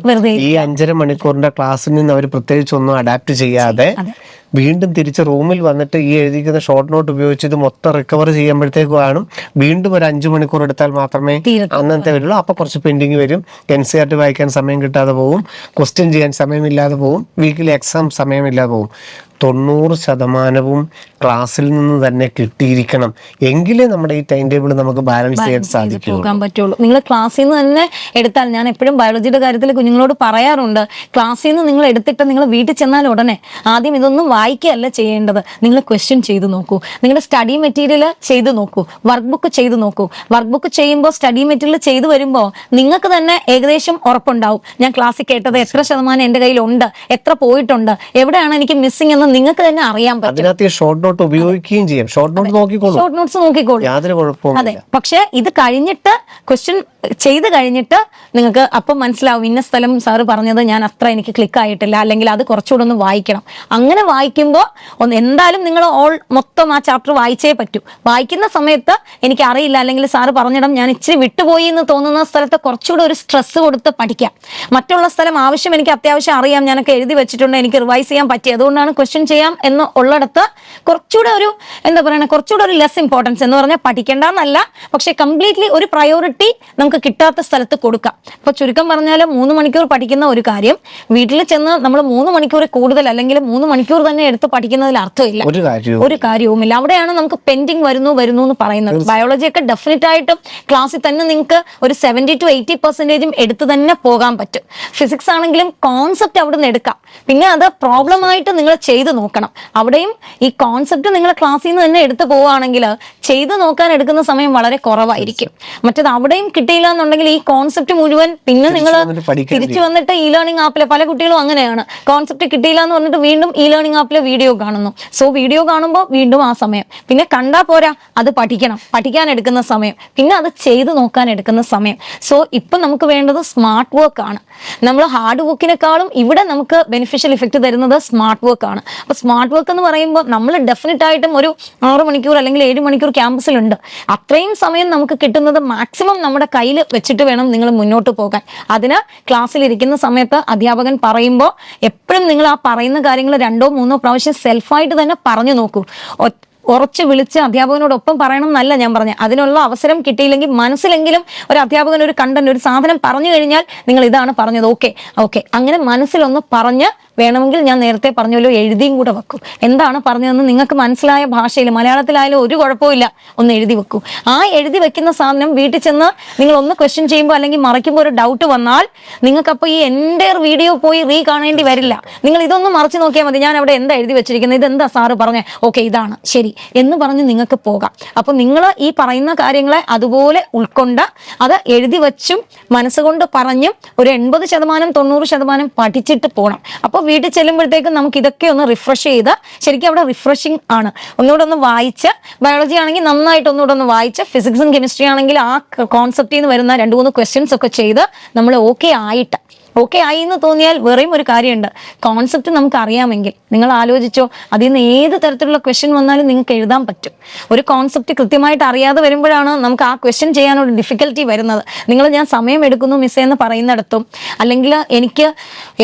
S1: ഈ 5.5 മണിക്കൂറിന്റെ ക്ലാസ്സിൽ നിന്ന് അവർ പ്രത്യേകിച്ച് ഒന്നും അഡാപ്റ്റ് ചെയ്യാതെ വീണ്ടും തിരിച്ച് റൂമിൽ വന്നിട്ട് ഈ എഴുതിക്കുന്ന ഷോർട്ട് നോട്ട് ഉപയോഗിച്ച് ഇത് മൊത്തം റിക്കവർ ചെയ്യുമ്പോഴത്തേക്കും വീണ്ടും ഒരു 5 മണിക്കൂർ എടുത്താൽ മാത്രമേ അന്നത്തെ വരുള്ളൂ. അപ്പൊ കുറച്ച് പെൻഡിങ് വരും, NCERT വായിക്കാൻ സമയം കിട്ടാതെ പോകും, ക്വസ്റ്റ്യൻ ചെയ്യാൻ സമയമില്ലാതെ പോകും, വീക്കിലി എക്സാം സമയമില്ലാതെ പോകും. 90% ക്ലാസ്സിൽ നിന്ന് തന്നെ കിട്ടിയിരിക്കണം, എങ്കിലേ നമ്മുടെ ഈ ടൈം ടേബിൾ നമുക്ക് ബാലൻസ് ചെയ്യാൻ
S2: പോകാൻ പറ്റുള്ളൂ. നിങ്ങൾ ക്ലാസ്സിൽ നിന്ന് തന്നെ എടുത്താൽ, ഞാൻ എപ്പോഴും ബയോളജിയുടെ കാര്യത്തിൽ കുഞ്ഞുങ്ങളോട് പറയാറുണ്ട്, ക്ലാസ്സിൽ നിന്ന് നിങ്ങൾ എടുത്തിട്ട് നിങ്ങൾ വീട്ടിൽ ചെന്നാൽ ഉടനെ ആദ്യം ഇതൊന്നും വായിക്കുകയല്ല ചെയ്യേണ്ടത്, നിങ്ങൾ ക്വസ്റ്റ്യൻ ചെയ്ത് നോക്കൂ, നിങ്ങളുടെ സ്റ്റഡി മെറ്റീരിയൽ ചെയ്ത് നോക്കൂ, വർക്ക് ബുക്ക് ചെയ്ത് നോക്കൂ. വർക്ക് ബുക്ക് ചെയ്യുമ്പോൾ സ്റ്റഡി മെറ്റീരിയൽ ചെയ്ത് വരുമ്പോൾ നിങ്ങൾക്ക് തന്നെ ഏകദേശം ഉറപ്പുണ്ടാവും, ഞാൻ ക്ലാസ്സിൽ കേട്ടത് എത്ര ശതമാനം എൻ്റെ കയ്യിലുണ്ട്, എത്ര പോയിട്ടുണ്ട്, എവിടെയാണ് എനിക്ക് മിസ്സിംഗ് എന്ന് നിങ്ങൾക്ക് തന്നെ അറിയാൻ പറ്റും.
S1: അതിനകത്ത് ഷോർട്ട് നോട്ട് ഉപയോഗിക്കുകയും ചെയ്യും, ഷോർട്ട് നോട്ട്സ് നോക്കിക്കോളൂ, യാതൊരു കുഴപ്പവും.
S2: അതെ, പക്ഷെ ഇത് കഴിഞ്ഞിട്ട് ക്വസ്റ്റ്യൻ ചെയ്ത് കഴിഞ്ഞിട്ട് നിങ്ങൾക്ക് അപ്പം മനസ്സിലാവും, ഇന്ന സ്ഥലം സാറ് പറഞ്ഞത് ഞാൻ അത്ര എനിക്ക് ക്ലിക്ക് ആയിട്ടില്ല, അല്ലെങ്കിൽ അത് കുറച്ചുകൂടെ ഒന്ന് വായിക്കണം. അങ്ങനെ വായിക്കുമ്പോൾ എന്തായാലും നിങ്ങൾ മൊത്തം ആ ചാപ്റ്റർ വായിച്ചേ പറ്റൂ. വായിക്കുന്ന സമയത്ത് എനിക്ക് അറിയില്ല, അല്ലെങ്കിൽ സാറ് പറഞ്ഞിടം ഞാൻ ഇച്ചിരി വിട്ടുപോയി എന്ന് തോന്നുന്ന സ്ഥലത്ത് കുറച്ചുകൂടെ ഒരു സ്ട്രെസ് കൊടുത്ത് പഠിക്കാം. മറ്റുള്ള സ്ഥലം എനിക്ക് അത്യാവശ്യം അറിയാം, ഞാനൊക്കെ എഴുതി വെച്ചിട്ടുണ്ട്, എനിക്ക് റിവൈസ് ചെയ്യാൻ പറ്റി, അതുകൊണ്ടാണ് ക്വസ്റ്റ്യൻ ചെയ്യാം എന്ന് ഉള്ളിടത്ത് കുറച്ചുകൂടെ ഒരു കുറച്ചുകൂടെ ഒരു ലെസ് ഇമ്പോർട്ടൻസ് എന്ന് പറഞ്ഞാൽ പഠിക്കേണ്ടെന്നല്ല, പക്ഷെ കംപ്ലീറ്റ്ലി ഒരു പ്രയോറിറ്റി നമുക്ക് കിട്ടാത്ത സ്ഥലത്ത് കൊടുക്കാം. അപ്പൊ ചുരുക്കം പറഞ്ഞാൽ 3 മണിക്കൂർ പഠിക്കുന്ന ഒരു കാര്യം വീട്ടിൽ ചെന്ന് നമ്മൾ 3 മണിക്കൂർ കൂടുതൽ അല്ലെങ്കിൽ 3 മണിക്കൂർ തന്നെ എടുത്ത് പഠിക്കുന്നതിൽ അർത്ഥമില്ല, ഒരു കാര്യവുമില്ല. അവിടെയാണ് നമുക്ക് പെൻഡിങ് വരുന്നു എന്ന് പറയുന്നത്. ബയോളജി ഒക്കെ ഡെഫിനറ്റ് ആയിട്ടും ക്ലാസ്സിൽ തന്നെ നിങ്ങൾക്ക് ഒരു 70 to 80% എടുത്ത് തന്നെ പോകാൻ പറ്റും. ഫിസിക്സ് ആണെങ്കിലും കോൺസെപ്റ്റ് അവിടെ നിന്ന് എടുക്കാം, പിന്നെ അത് പ്രോബ്ലം ആയിട്ട് നിങ്ങൾ ചെയ്ത് നോക്കണം. അവിടെയും ഈ കോൺസെപ്റ്റ് നിങ്ങൾ ക്ലാസ്സിൽ നിന്ന് തന്നെ എടുത്ത് പോവുകയാണെങ്കിൽ ചെയ്ത് നോക്കാൻ എടുക്കുന്ന സമയം വളരെ കുറവായിരിക്കും. മറ്റേത് അവിടെയും കിട്ടിയില്ല എന്നുണ്ടെങ്കിൽ ഈ കോൺസെപ്റ്റ് മുഴുവൻ പിന്നെ നിങ്ങൾ തിരിച്ചു വന്നിട്ട് ഇ ലേണിംഗ് ആപ്പിലെ പല കുട്ടികളും അങ്ങനെയാണ്, കോൺസെപ്റ്റ് കിട്ടിയില്ല എന്ന് പറഞ്ഞിട്ട് വീണ്ടും ഇ ലേണിംഗ് ആപ്പിലെ വീഡിയോ കാണുന്നു. സോ വീഡിയോ കാണുമ്പോൾ വീണ്ടും ആ സമയം, പിന്നെ കണ്ടാ പോരാ, അത് പഠിക്കാൻ എടുക്കുന്ന സമയം, പിന്നെ അത് ചെയ്ത് നോക്കാൻ എടുക്കുന്ന സമയം. സോ ഇപ്പം നമുക്ക് വേണ്ടത് സ്മാർട്ട് വർക്ക് ആണ്. നമ്മൾ ഹാർഡ് വർക്കിനെക്കാളും ഇവിടെ നമുക്ക് ബെനിഫിഷ്യൽ ഇഫക്റ്റ് തരുന്നത് സ്മാർട്ട് വർക്ക് ആണ്. അപ്പോൾ സ്മാർട്ട് വർക്ക് എന്ന് പറയുമ്പോൾ നമ്മൾ ഡെഫിനറ്റ് ആയിട്ടും ഒരു 6 മണിക്കൂർ അല്ലെങ്കിൽ 7 മണിക്കൂർ ക്യാമ്പസിലുണ്ട്. അത്രയും സമയം നമുക്ക് കിട്ടുന്നത് മാക്സിമം നമ്മുടെ കയ്യിൽ വെച്ചിട്ട് വേണം നിങ്ങൾ മുന്നോട്ട് പോകാൻ. അതിന് ക്ലാസ്സിലിരിക്കുന്ന സമയത്ത് അധ്യാപകൻ പറയുമ്പോൾ എപ്പോഴും നിങ്ങൾ ആ പറയുന്ന കാര്യങ്ങൾ 2-3 പ്രാവശ്യം സെൽഫായിട്ട് തന്നെ പറഞ്ഞു നോക്കൂ. ഉറച്ച് വിളിച്ച് അധ്യാപകനോടൊപ്പം പറയണം എന്നല്ല ഞാൻ പറഞ്ഞത്, അതിനുള്ള അവസരം കിട്ടിയില്ലെങ്കിൽ മനസ്സിലെങ്കിലും ഒരു അധ്യാപകൻ ഒരു കണ്ടന്റ് ഒരു സാധനം പറഞ്ഞു കഴിഞ്ഞാൽ നിങ്ങൾ ഇതാണ് പറഞ്ഞത്, ഓക്കെ അങ്ങനെ മനസ്സിലൊന്ന് പറഞ്ഞ് വേണമെങ്കിൽ ഞാൻ നേരത്തെ പറഞ്ഞല്ലോ എഴുതിയും കൂടെ വെക്കും. എന്താണ് പറഞ്ഞതെന്ന് നിങ്ങൾക്ക് മനസ്സിലായ ഭാഷയിൽ മലയാളത്തിലായാലും ഒരു കുഴപ്പമില്ല, ഒന്ന് എഴുതി വെക്കൂ. ആ എഴുതി വെക്കുന്ന സാധനം വീട്ടിൽ ചെന്ന് നിങ്ങൾ ഒന്ന് ക്വസ്റ്റ്യൻ ചെയ്യുമ്പോൾ അല്ലെങ്കിൽ മറയ്ക്കുമ്പോൾ ഒരു ഡൗട്ട് വന്നാൽ നിങ്ങൾക്കപ്പോൾ ഈ എൻ്റെ വീഡിയോ പോയി കാണേണ്ടി വരില്ല. നിങ്ങൾ ഇതൊന്ന് മറച്ചു നോക്കിയാൽ മതി. ഞാൻ അവിടെ എന്താ എഴുതി വെച്ചിരിക്കുന്നത്, ഇതെന്താ സാറ് പറഞ്ഞേ, ഓക്കെ ഇതാണ് ശരി എന്ന് പറഞ്ഞ് നിങ്ങൾക്ക് പോകാം. അപ്പൊ നിങ്ങൾ ഈ പറയുന്ന കാര്യങ്ങളെ അതുപോലെ ഉൾക്കൊണ്ട് അത് എഴുതി വെച്ചും മനസ്സുകൊണ്ട് പറഞ്ഞും ഒരു 80% 90% പഠിച്ചിട്ട് പോകണം. അപ്പോൾ വീട്ടിൽ ചെല്ലുമ്പോഴത്തേക്കും നമുക്ക് ഇതൊക്കെ ഒന്ന് റിഫ്രഷ് ചെയ്ത്, ശരിക്കും അവിടെ റിഫ്രഷിങ് ആണ്. ഒന്നുകൂടെ ഒന്ന് വായിച്ച്, ബയോളജി ആണെങ്കിൽ നന്നായിട്ട് ഒന്നുകൂടെ ഒന്ന് വായിച്ച്, ഫിസിക്സും കെമിസ്ട്രി ആണെങ്കിൽ ആ കോൺസെപ്റ്റിൽ നിന്ന് വരുന്ന 2-3 ക്വസ്റ്റ്യൻസ് ഒക്കെ ചെയ്ത് നമ്മൾ ഓക്കെ ആയി എന്ന് തോന്നിയാൽ വെറും ഒരു കാര്യമുണ്ട്, കോൺസെപ്റ്റ് നമുക്ക് അറിയാമെങ്കിൽ. നിങ്ങൾ ആലോചിച്ചോ, അതിൽ നിന്ന് ഏത് തരത്തിലുള്ള ക്വസ്റ്റ്യൻ വന്നാലും നിങ്ങൾക്ക് എഴുതാൻ പറ്റും. ഒരു കോൺസെപ്റ്റ് കൃത്യമായിട്ട് അറിയാതെ വരുമ്പോഴാണ് നമുക്ക് ആ ക്വസ്റ്റ്യൻ ചെയ്യാനൊരു ഡിഫിക്കൽറ്റി വരുന്നത്. ഞാൻ സമയം എടുക്കുന്നു മിസ്സേ എന്ന് പറയുന്നിടത്തും, അല്ലെങ്കിൽ എനിക്ക്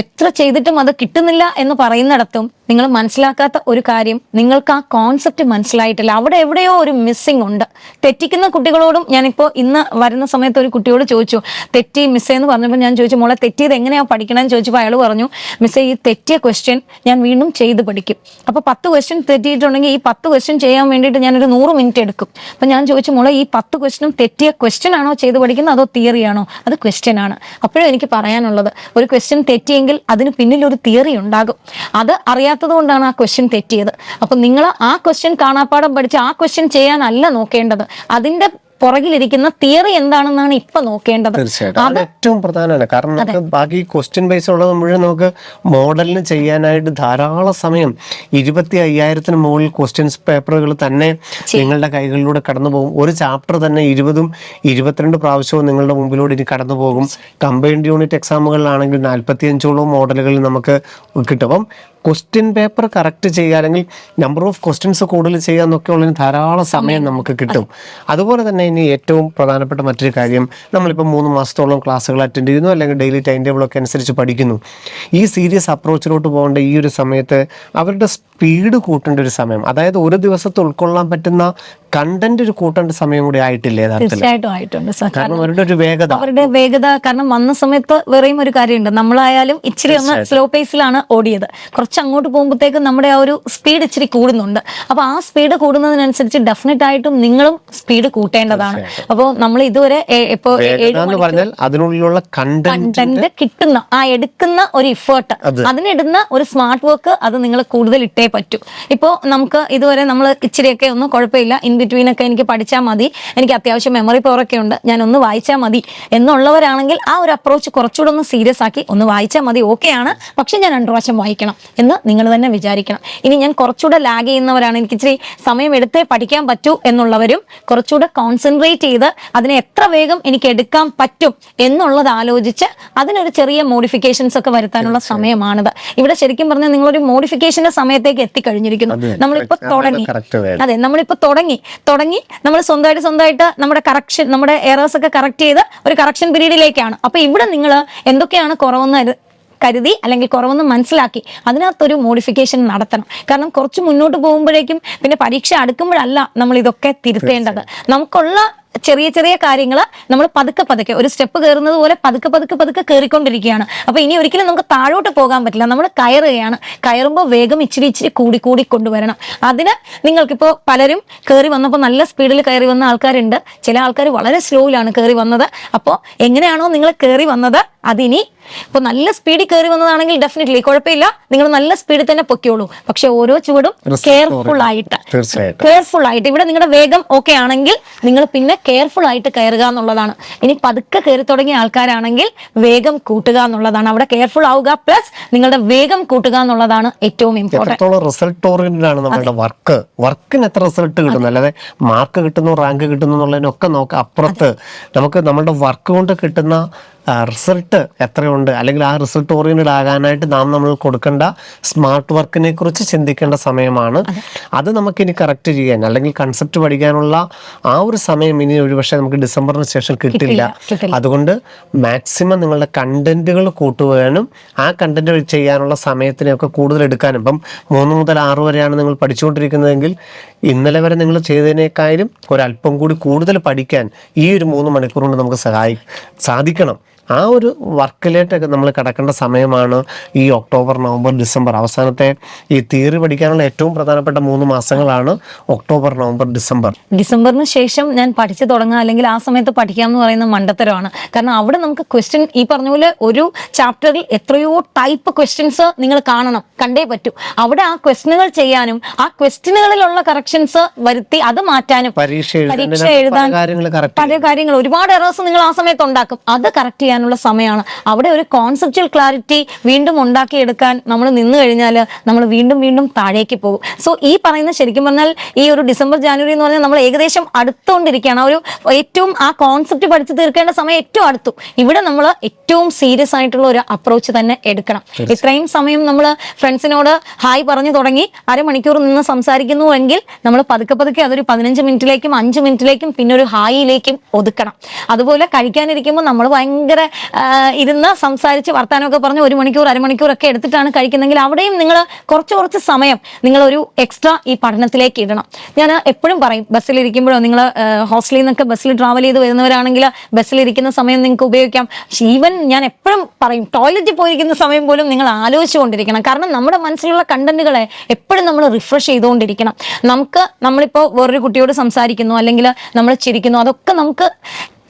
S2: എത്ര ചെയ്തിട്ടും അത് കിട്ടുന്നില്ല എന്ന് പറയുന്നിടത്തും നിങ്ങൾ മനസ്സിലാക്കാത്ത ഒരു കാര്യം, നിങ്ങൾക്ക് ആ കോൺസെപ്റ്റ് മനസ്സിലായിട്ടില്ല. അവിടെ എവിടെയോ ഒരു മിസ്സിംഗ് ഉണ്ട്. തെറ്റിക്കുന്ന കുട്ടികളോടും ഞാനിപ്പോൾ ഇന്ന് വരുന്ന സമയത്ത് ഒരു കുട്ടിയോട് ചോദിച്ചു, തെറ്റി മിസ്സേ എന്ന് പറഞ്ഞപ്പോൾ ഞാൻ ചോദിച്ചു, മോളെ തെറ്റിയത് എങ്ങനെയാണ് പഠിക്കണമെന്ന് ചോദിച്ചപ്പോൾ അയാൾ പറഞ്ഞു, മിസ്സേ ഈ തെറ്റിയ ക്വസ്റ്റ്യൻ ഞാൻ വീണ്ടും ചെയ്ത് പഠിക്കും. അപ്പോൾ 10 ക്വസ്റ്റ്യൻ തെറ്റിയിട്ടുണ്ടെങ്കിൽ ഈ 10 ക്വസ്റ്റ്യൻ ചെയ്യാൻ വേണ്ടിയിട്ട് ഞാനൊരു 100 മിനിറ്റ് എടുക്കും. അപ്പം ഞാൻ ചോദിച്ചു, മോളെ ഈ 10 ക്വസ്റ്റ്യനും തെറ്റിയ ക്വസ്റ്റ്യൻ ആണോ ചെയ്ത് പഠിക്കുന്നത് അതോ തിയറി ആണോ? അത് ക്വസ്റ്റ്യൻ ആണ്. അപ്പോഴും എനിക്ക് പറയാനുള്ളത്, ഒരു ക്വസ്റ്റ്യൻ തെറ്റിയെങ്കിൽ അതിന് പിന്നിൽ ഒരു തിയറി ഉണ്ടാകും. അത് അറിയാത്തത് കൊണ്ടാണ് ആ ക്വസ്റ്റ്യൻ തെറ്റിയത്. അപ്പം നിങ്ങൾ ആ ക്വസ്റ്റ്യൻ കാണാപ്പാഠം പഠിച്ച് ആ ക്വസ്റ്റ്യൻ ചെയ്യാനല്ല നോക്കേണ്ടത്, അതിന്റെ പുറകിലിരിക്കുന്ന തിയറി എന്താണെന്നാണ് ഇപ്പൊ നോക്കേണ്ടത്.
S1: തീർച്ചയായിട്ടും അത് ഏറ്റവും പ്രധാനമാണ്. കാരണം നമുക്ക് ബാക്കി ക്വസ്റ്റ്യൻ ബേസ് ഉള്ളത് മുഴുവൻ നമുക്ക് മോഡലിന് ചെയ്യാനായിട്ട് ധാരാളം സമയം, 25,000-ന് മുകളിൽ ക്വസ്റ്റ്യൻസ് പേപ്പറുകൾ തന്നെ നിങ്ങളുടെ കൈകളിലൂടെ കടന്നു പോകും. ഒരു ചാപ്റ്റർ തന്നെ 20-22 പ്രാവശ്യവും നിങ്ങളുടെ മുമ്പിലൂടെ ഇനി കടന്നു പോകും. കമ്പൈൻഡ് യൂണിറ്റ് എക്സാമുകളിലാണെങ്കിൽ 45ഓളം മോഡലുകൾ നമുക്ക് കിട്ടും. അപ്പം ക്വസ്റ്റ്യൻ പേപ്പർ കറക്റ്റ് ചെയ്യുക, അല്ലെങ്കിൽ നമ്പർ ഓഫ് ക്വസ്റ്റ്യൻസ് കൂടുതൽ ചെയ്യുക എന്നൊക്കെ ഉള്ളതിന് ധാരാളം സമയം നമുക്ക് കിട്ടും. അതുപോലെ തന്നെ ഇനി ഏറ്റവും പ്രധാനപ്പെട്ട മറ്റൊരു കാര്യം, നമ്മളിപ്പോൾ 3 മാസത്തോളം ക്ലാസ്സുകൾ അറ്റൻഡ് ചെയ്യുന്നു, അല്ലെങ്കിൽ ഡെയിലി ടൈം ടേബിളൊക്കെ അനുസരിച്ച് പഠിക്കുന്നു. ഈ സീരിയസ് അപ്രോച്ചിലോട്ട് പോകേണ്ട ഈ ഒരു സമയത്ത് അവരുടെ സ്പീഡ് കൂട്ടേണ്ട ഒരു സമയം, അതായത് ഒരു ദിവസത്തെ ഉൾക്കൊള്ളാൻ പറ്റുന്ന കണ്ടന്റ് ഒരു കൂട്ടേണ്ട സമയം കൂടി ആയിട്ടില്ലേ?
S2: തീർച്ചയായിട്ടും ആയിട്ടുണ്ട് സർ.
S1: കാരണം അവരുടെ
S2: വേഗത കാരണം വന്ന സമയത്ത് വേറെയും ഒരു കാര്യമുണ്ട്, നമ്മളായാലും ഇച്ചിരി ഒന്ന് സ്ലോ പേസിലാണ് ഓടിയത്. കുറച്ച് അങ്ങോട്ട് പോകുമ്പോഴത്തേക്കും നമ്മുടെ ആ ഒരു സ്പീഡ് ഇച്ചിരി കൂടുന്നുണ്ട്. അപ്പൊ ആ സ്പീഡ് കൂടുന്നതിനനുസരിച്ച് ഡെഫിനറ്റ് ആയിട്ടും നിങ്ങളും സ്പീഡ് കൂട്ടേണ്ടതാണ്. അപ്പോൾ നമ്മൾ ഇതുവരെ ഇപ്പോൾ
S1: അതിനുള്ള കണ്ടന്റ്
S2: കിട്ടുന്ന ആ എടുക്കുന്ന ഒരു ഇഫേർട്ട്, അതിനിടുന്ന ഒരു സ്മാർട്ട് വർക്ക്, അത് നിങ്ങൾ കൂടുതൽ ഇട്ടേ പറ്റൂ. ഇപ്പോൾ നമുക്ക് ഇതുവരെ നമ്മൾ ഇച്ചിരിയൊക്കെ ഒന്നും കുഴപ്പമില്ല, ഇൻ ബിറ്റ്വീൻ ഒക്കെ എനിക്ക് പഠിച്ചാൽ മതി, എനിക്ക് അത്യാവശ്യം മെമ്മറി പവർ ഒക്കെ ഉണ്ട്, ഞാൻ ഒന്ന് വായിച്ചാൽ മതി എന്നുള്ളവരാണെങ്കിൽ ആ ഒരു അപ്രോച്ച് കുറച്ചുകൂടെ ഒന്ന് സീരിയസ് ആക്കി, ഒന്ന് വായിച്ചാൽ മതി ഓക്കെയാണ്, പക്ഷെ ഞാൻ 2 പ്രാവശ്യം വായിക്കണം എന്ന് നിങ്ങൾ തന്നെ വിചാരിക്കണം. ഇനി ഞാൻ കുറച്ചുകൂടെ ലാഗ് ചെയ്യുന്നവരാണ്, എനിക്ക് ഇച്ചിരി സമയം എടുത്തേ പഠിക്കാൻ പറ്റൂ എന്നുള്ളവരും കുറച്ചുകൂടെ കോൺസെൻട്രേറ്റ് ചെയ്ത് അതിനെ എത്ര വേഗം എനിക്ക് എടുക്കാൻ പറ്റും എന്നുള്ളത് ആലോചിച്ച് അതിനൊരു ചെറിയ മോഡിഫിക്കേഷൻസ് ഒക്കെ വരുത്താനുള്ള സമയമാണിത്. ഇവിടെ ശരിക്കും പറഞ്ഞാൽ നിങ്ങളൊരു മോഡിഫിക്കേഷന്റെ സമയത്തേക്ക് എത്തിക്കഴിഞ്ഞിരിക്കുന്നു. നമ്മളിപ്പോ തുടങ്ങി നമ്മൾ സ്വന്തമായിട്ട് നമ്മുടെ കറക്ഷൻ, നമ്മുടെ എറേഴ്സ് ഒക്കെ കറക്റ്റ് ചെയ്ത് ഒരു കറക്ഷൻ പീരീഡിലേക്കാണ്. അപ്പൊ ഇവിടെ നിങ്ങൾ എന്തൊക്കെയാണ് കുറവെന്ന് കരുതി അല്ലെങ്കിൽ കുറവൊന്നും മനസ്സിലാക്കി അതിനകത്തൊരു മോഡിഫിക്കേഷൻ നടത്തണം. കാരണം കുറച്ച് മുന്നോട്ട് പോകുമ്പോഴേക്കും പിന്നെ പരീക്ഷ അടുക്കുമ്പോഴല്ല നമ്മൾ ഇതൊക്കെ തിരുത്തേണ്ടത്. നമുക്കുള്ള ചെറിയ ചെറിയ കാര്യങ്ങൾ നമ്മൾ പതുക്കെ ഒരു സ്റ്റെപ്പ് കയറുന്നത് പോലെ പതുക്കെ കയറിക്കൊണ്ടിരിക്കുകയാണ്. അപ്പൊ ഇനി ഒരിക്കലും നമുക്ക് താഴോട്ട് പോകാൻ പറ്റില്ല, നമ്മൾ കയറുമ്പോൾ വേഗം ഇച്ചിരി കൂടി കൊണ്ടുവരണം. അതിന് നിങ്ങൾക്കിപ്പോൾ പലരും കയറി വന്നപ്പോൾ നല്ല സ്പീഡിൽ കയറി വന്ന ആൾക്കാരുണ്ട്, ചില ആൾക്കാർ വളരെ സ്ലോയിലാണ് കയറി വന്നത്. അപ്പോൾ എങ്ങനെയാണോ നിങ്ങൾ കയറി വന്നത് അതിനി ഇപ്പൊ നല്ല സ്പീഡിൽ കയറി വന്നതാണെങ്കിൽ ഡെഫിനറ്റ്ലി കുഴപ്പമില്ല, നിങ്ങൾ നല്ല സ്പീഡിൽ തന്നെ പൊക്കിയോളൂ. പക്ഷെ ഓരോ ചുവടും കെയർഫുൾ ആയിട്ട് ഇവിടെ നിങ്ങളുടെ വേഗം ഓക്കെ ആണെങ്കിൽ നിങ്ങൾ പിന്നെ കെയർഫുൾ ആയിട്ട് കയറുക എന്നുള്ളതാണ്. ഇനി പതുക്കെ കയറി തുടങ്ങിയ ആൾക്കാരാണെങ്കിൽ വേഗം കൂട്ടുക എന്നുള്ളതാണ്. അവിടെ കെയർഫുൾ ആവുക പ്ലസ് നിങ്ങളുടെ വേഗം കൂട്ടുക എന്നുള്ളതാണ് ഏറ്റവും ഇമ്പോർട്ടന്റ്.
S1: റിസൾട്ട് ഓറിയന്റഡ് ആണ് നമ്മുടെ വർക്കിന് എത്ര റിസൾട്ട് കിട്ടുന്നു, അല്ലാതെ മാർക്ക് കിട്ടുന്നു റാങ്ക് കിട്ടുന്നു എന്നുള്ളതിനൊക്കെ നോക്കുക. അപ്പുറത്ത് നമുക്ക് നമ്മുടെ വർക്ക് കൊണ്ട് കിട്ടുന്ന റിസൾട്ട് എത്രയുണ്ട്, അല്ലെങ്കിൽ ആ റിസൾട്ട് ഓറിയന്റഡ് ആകാനായിട്ട് നമ്മൾ കൊടുക്കേണ്ട സ്മാർട്ട് വർക്കിനെ കുറിച്ച് ചിന്തിക്കേണ്ട സമയമാണ്. അത് നമുക്കിനി കറക്റ്റ് ചെയ്യാൻ, അല്ലെങ്കിൽ കൺസെപ്റ്റ് പഠിക്കാനുള്ള ആ ഒരു സമയം ഇനി ഒരുപക്ഷെ നമുക്ക് ഡിസംബറിന് ശേഷം കിട്ടില്ല. അതുകൊണ്ട് മാക്സിമം നിങ്ങളുടെ കണ്ടന്റുകൾ കൂട്ടുവാനും ആ കണ്ടന്റ് ചെയ്യാനുള്ള സമയത്തിനെയൊക്കെ കൂടുതൽ എടുക്കാനും. ഇപ്പം 3 മുതൽ 6 വരെയാണ് നിങ്ങൾ പഠിച്ചുകൊണ്ടിരിക്കുന്നതെങ്കിൽ ഇന്നലെ വരെ നിങ്ങൾ ചെയ്തതിനേക്കാളും ഒരല്പം കൂടി കൂടുതൽ പഠിക്കാൻ ഈ ഒരു 3 മണിക്കൂർ കൊണ്ട് നമുക്ക് സാധിക്കണം. ആ ഒരു വർക്കിലേട്ടൊക്കെ നമ്മൾ കിടക്കേണ്ട സമയമാണ് ഈ ഒക്ടോബർ, നവംബർ, ഡിസംബർ. അവസാനത്തെ ഈ തിയറി പഠിക്കാനുള്ള ഏറ്റവും പ്രധാനപ്പെട്ട 3 മാസങ്ങളാണ് ഒക്ടോബർ, നവംബർ, ഡിസംബർ.
S2: ഡിസംബറിന് ശേഷം ഞാൻ പഠിച്ചു തുടങ്ങുക അല്ലെങ്കിൽ ആ സമയത്ത് പഠിക്കാം എന്ന് പറയുന്ന മണ്ടത്തരമാണ്. കാരണം അവിടെ നമുക്ക് ക്വസ്റ്റ്യൻ, ഈ പറഞ്ഞ പോലെ ഒരു ചാപ്റ്ററിൽ എത്രയോ ടൈപ്പ് ക്വസ്റ്റ്യൻസ് നിങ്ങൾ കണ്ടേ പറ്റൂ. അവിടെ ആ ക്വസ്റ്റ്യനുകൾ ചെയ്യാനും ആ ക്വസ്റ്റ്യനുകളിലുള്ള കറക്ഷൻസ് വരുത്തി അത് മാറ്റാനും
S1: പരീക്ഷ
S2: എഴുതാൻ പല കാര്യങ്ങൾ ഒരുപാട് എറേഴ്സ് നിങ്ങൾ ആ സമയത്ത് ഉണ്ടാക്കും. അത് കറക്റ്റ് ചെയ്യാനുള്ള സമയമാണ്. അവിടെ ഒരു കോൺസെപ്ച്വൽ ക്ലാരിറ്റി വീണ്ടും ഉണ്ടാക്കിയെടുക്കാൻ നമ്മൾ നിന്ന് കഴിഞ്ഞാൽ നമ്മൾ വീണ്ടും വീണ്ടും താഴേക്ക് പോകും. സോ ഈ പറയുന്ന, ശരിക്കും പറഞ്ഞാൽ ഈ ഒരു ഡിസംബർ, ജാനുവരി എന്ന് പറഞ്ഞാൽ നമ്മൾ ഏകദേശം അടുത്തുകൊണ്ടിരിക്കുകയാണ്. ഒരു ഏറ്റവും ആ കോൺസെപ്റ്റ് പഠിച്ചു തീർക്കേണ്ട സമയം ഏറ്റവും അടുത്തു. ഇവിടെ നമ്മൾ ഏറ്റവും സീരിയസ് ആയിട്ടുള്ള ഒരു അപ്രോച്ച് തന്നെ എടുക്കണം. ഇത്രയും സമയം നമ്മൾ ഫ്രണ്ട്സിനോട് ഹായ് പറഞ്ഞു തുടങ്ങി അരമണിക്കൂർ നിന്ന് സംസാരിക്കുന്നുവെങ്കിൽ നമ്മൾ പതുക്കെ പതുക്കെ അതൊരു 15 മിനിറ്റിലേക്കും 5 മിനിറ്റിലേക്കും പിന്നെ ഒരു ഹായിലേക്കും ഒതുക്കണം. അതുപോലെ കഴിക്കാനിരിക്കുമ്പോൾ നമ്മൾ ഭയങ്കര ഇരുന്ന് സംസാരിച്ച് വർത്താനമൊക്കെ പറഞ്ഞ് 1 മണിക്കൂർ അരമണിക്കൂറൊക്കെ എടുത്തിട്ടാണ് കഴിക്കുന്നതെങ്കിൽ അവിടെയും നിങ്ങൾ കുറച്ച് സമയം നിങ്ങളൊരു എക്സ്ട്രാ ഈ പഠനത്തിലേക്ക് ഇടണം. ഞാൻ എപ്പോഴും പറയും, ബസ്സിലിരിക്കുമ്പോഴോ നിങ്ങൾ ഹോസ്റ്റലിൽ നിന്നൊക്കെ ബസ്സിൽ ട്രാവൽ ചെയ്ത് വരുന്നവരാണെങ്കിൽ ബസ്സിലിരിക്കുന്ന സമയം നിങ്ങൾക്ക് ഉപയോഗിക്കാം. ഈവൻ ഞാൻ എപ്പോഴും പറയും, ടോയ്ലറ്റിൽ പോയിരിക്കുന്ന സമയം പോലും നിങ്ങൾ ആലോചിച്ചുകൊണ്ടിരിക്കണം. കാരണം നമ്മുടെ മനസ്സിലുള്ള കണ്ടന്റുകളെ എപ്പോഴും നമ്മൾ റിഫ്രഷ് ചെയ്തുകൊണ്ടിരിക്കണം. നമ്മളിപ്പോൾ വേറൊരു കുട്ടിയോട് സംസാരിക്കുന്നു അല്ലെങ്കിൽ നമ്മൾ ചിരിക്കുന്നു, അതൊക്കെ നമുക്ക്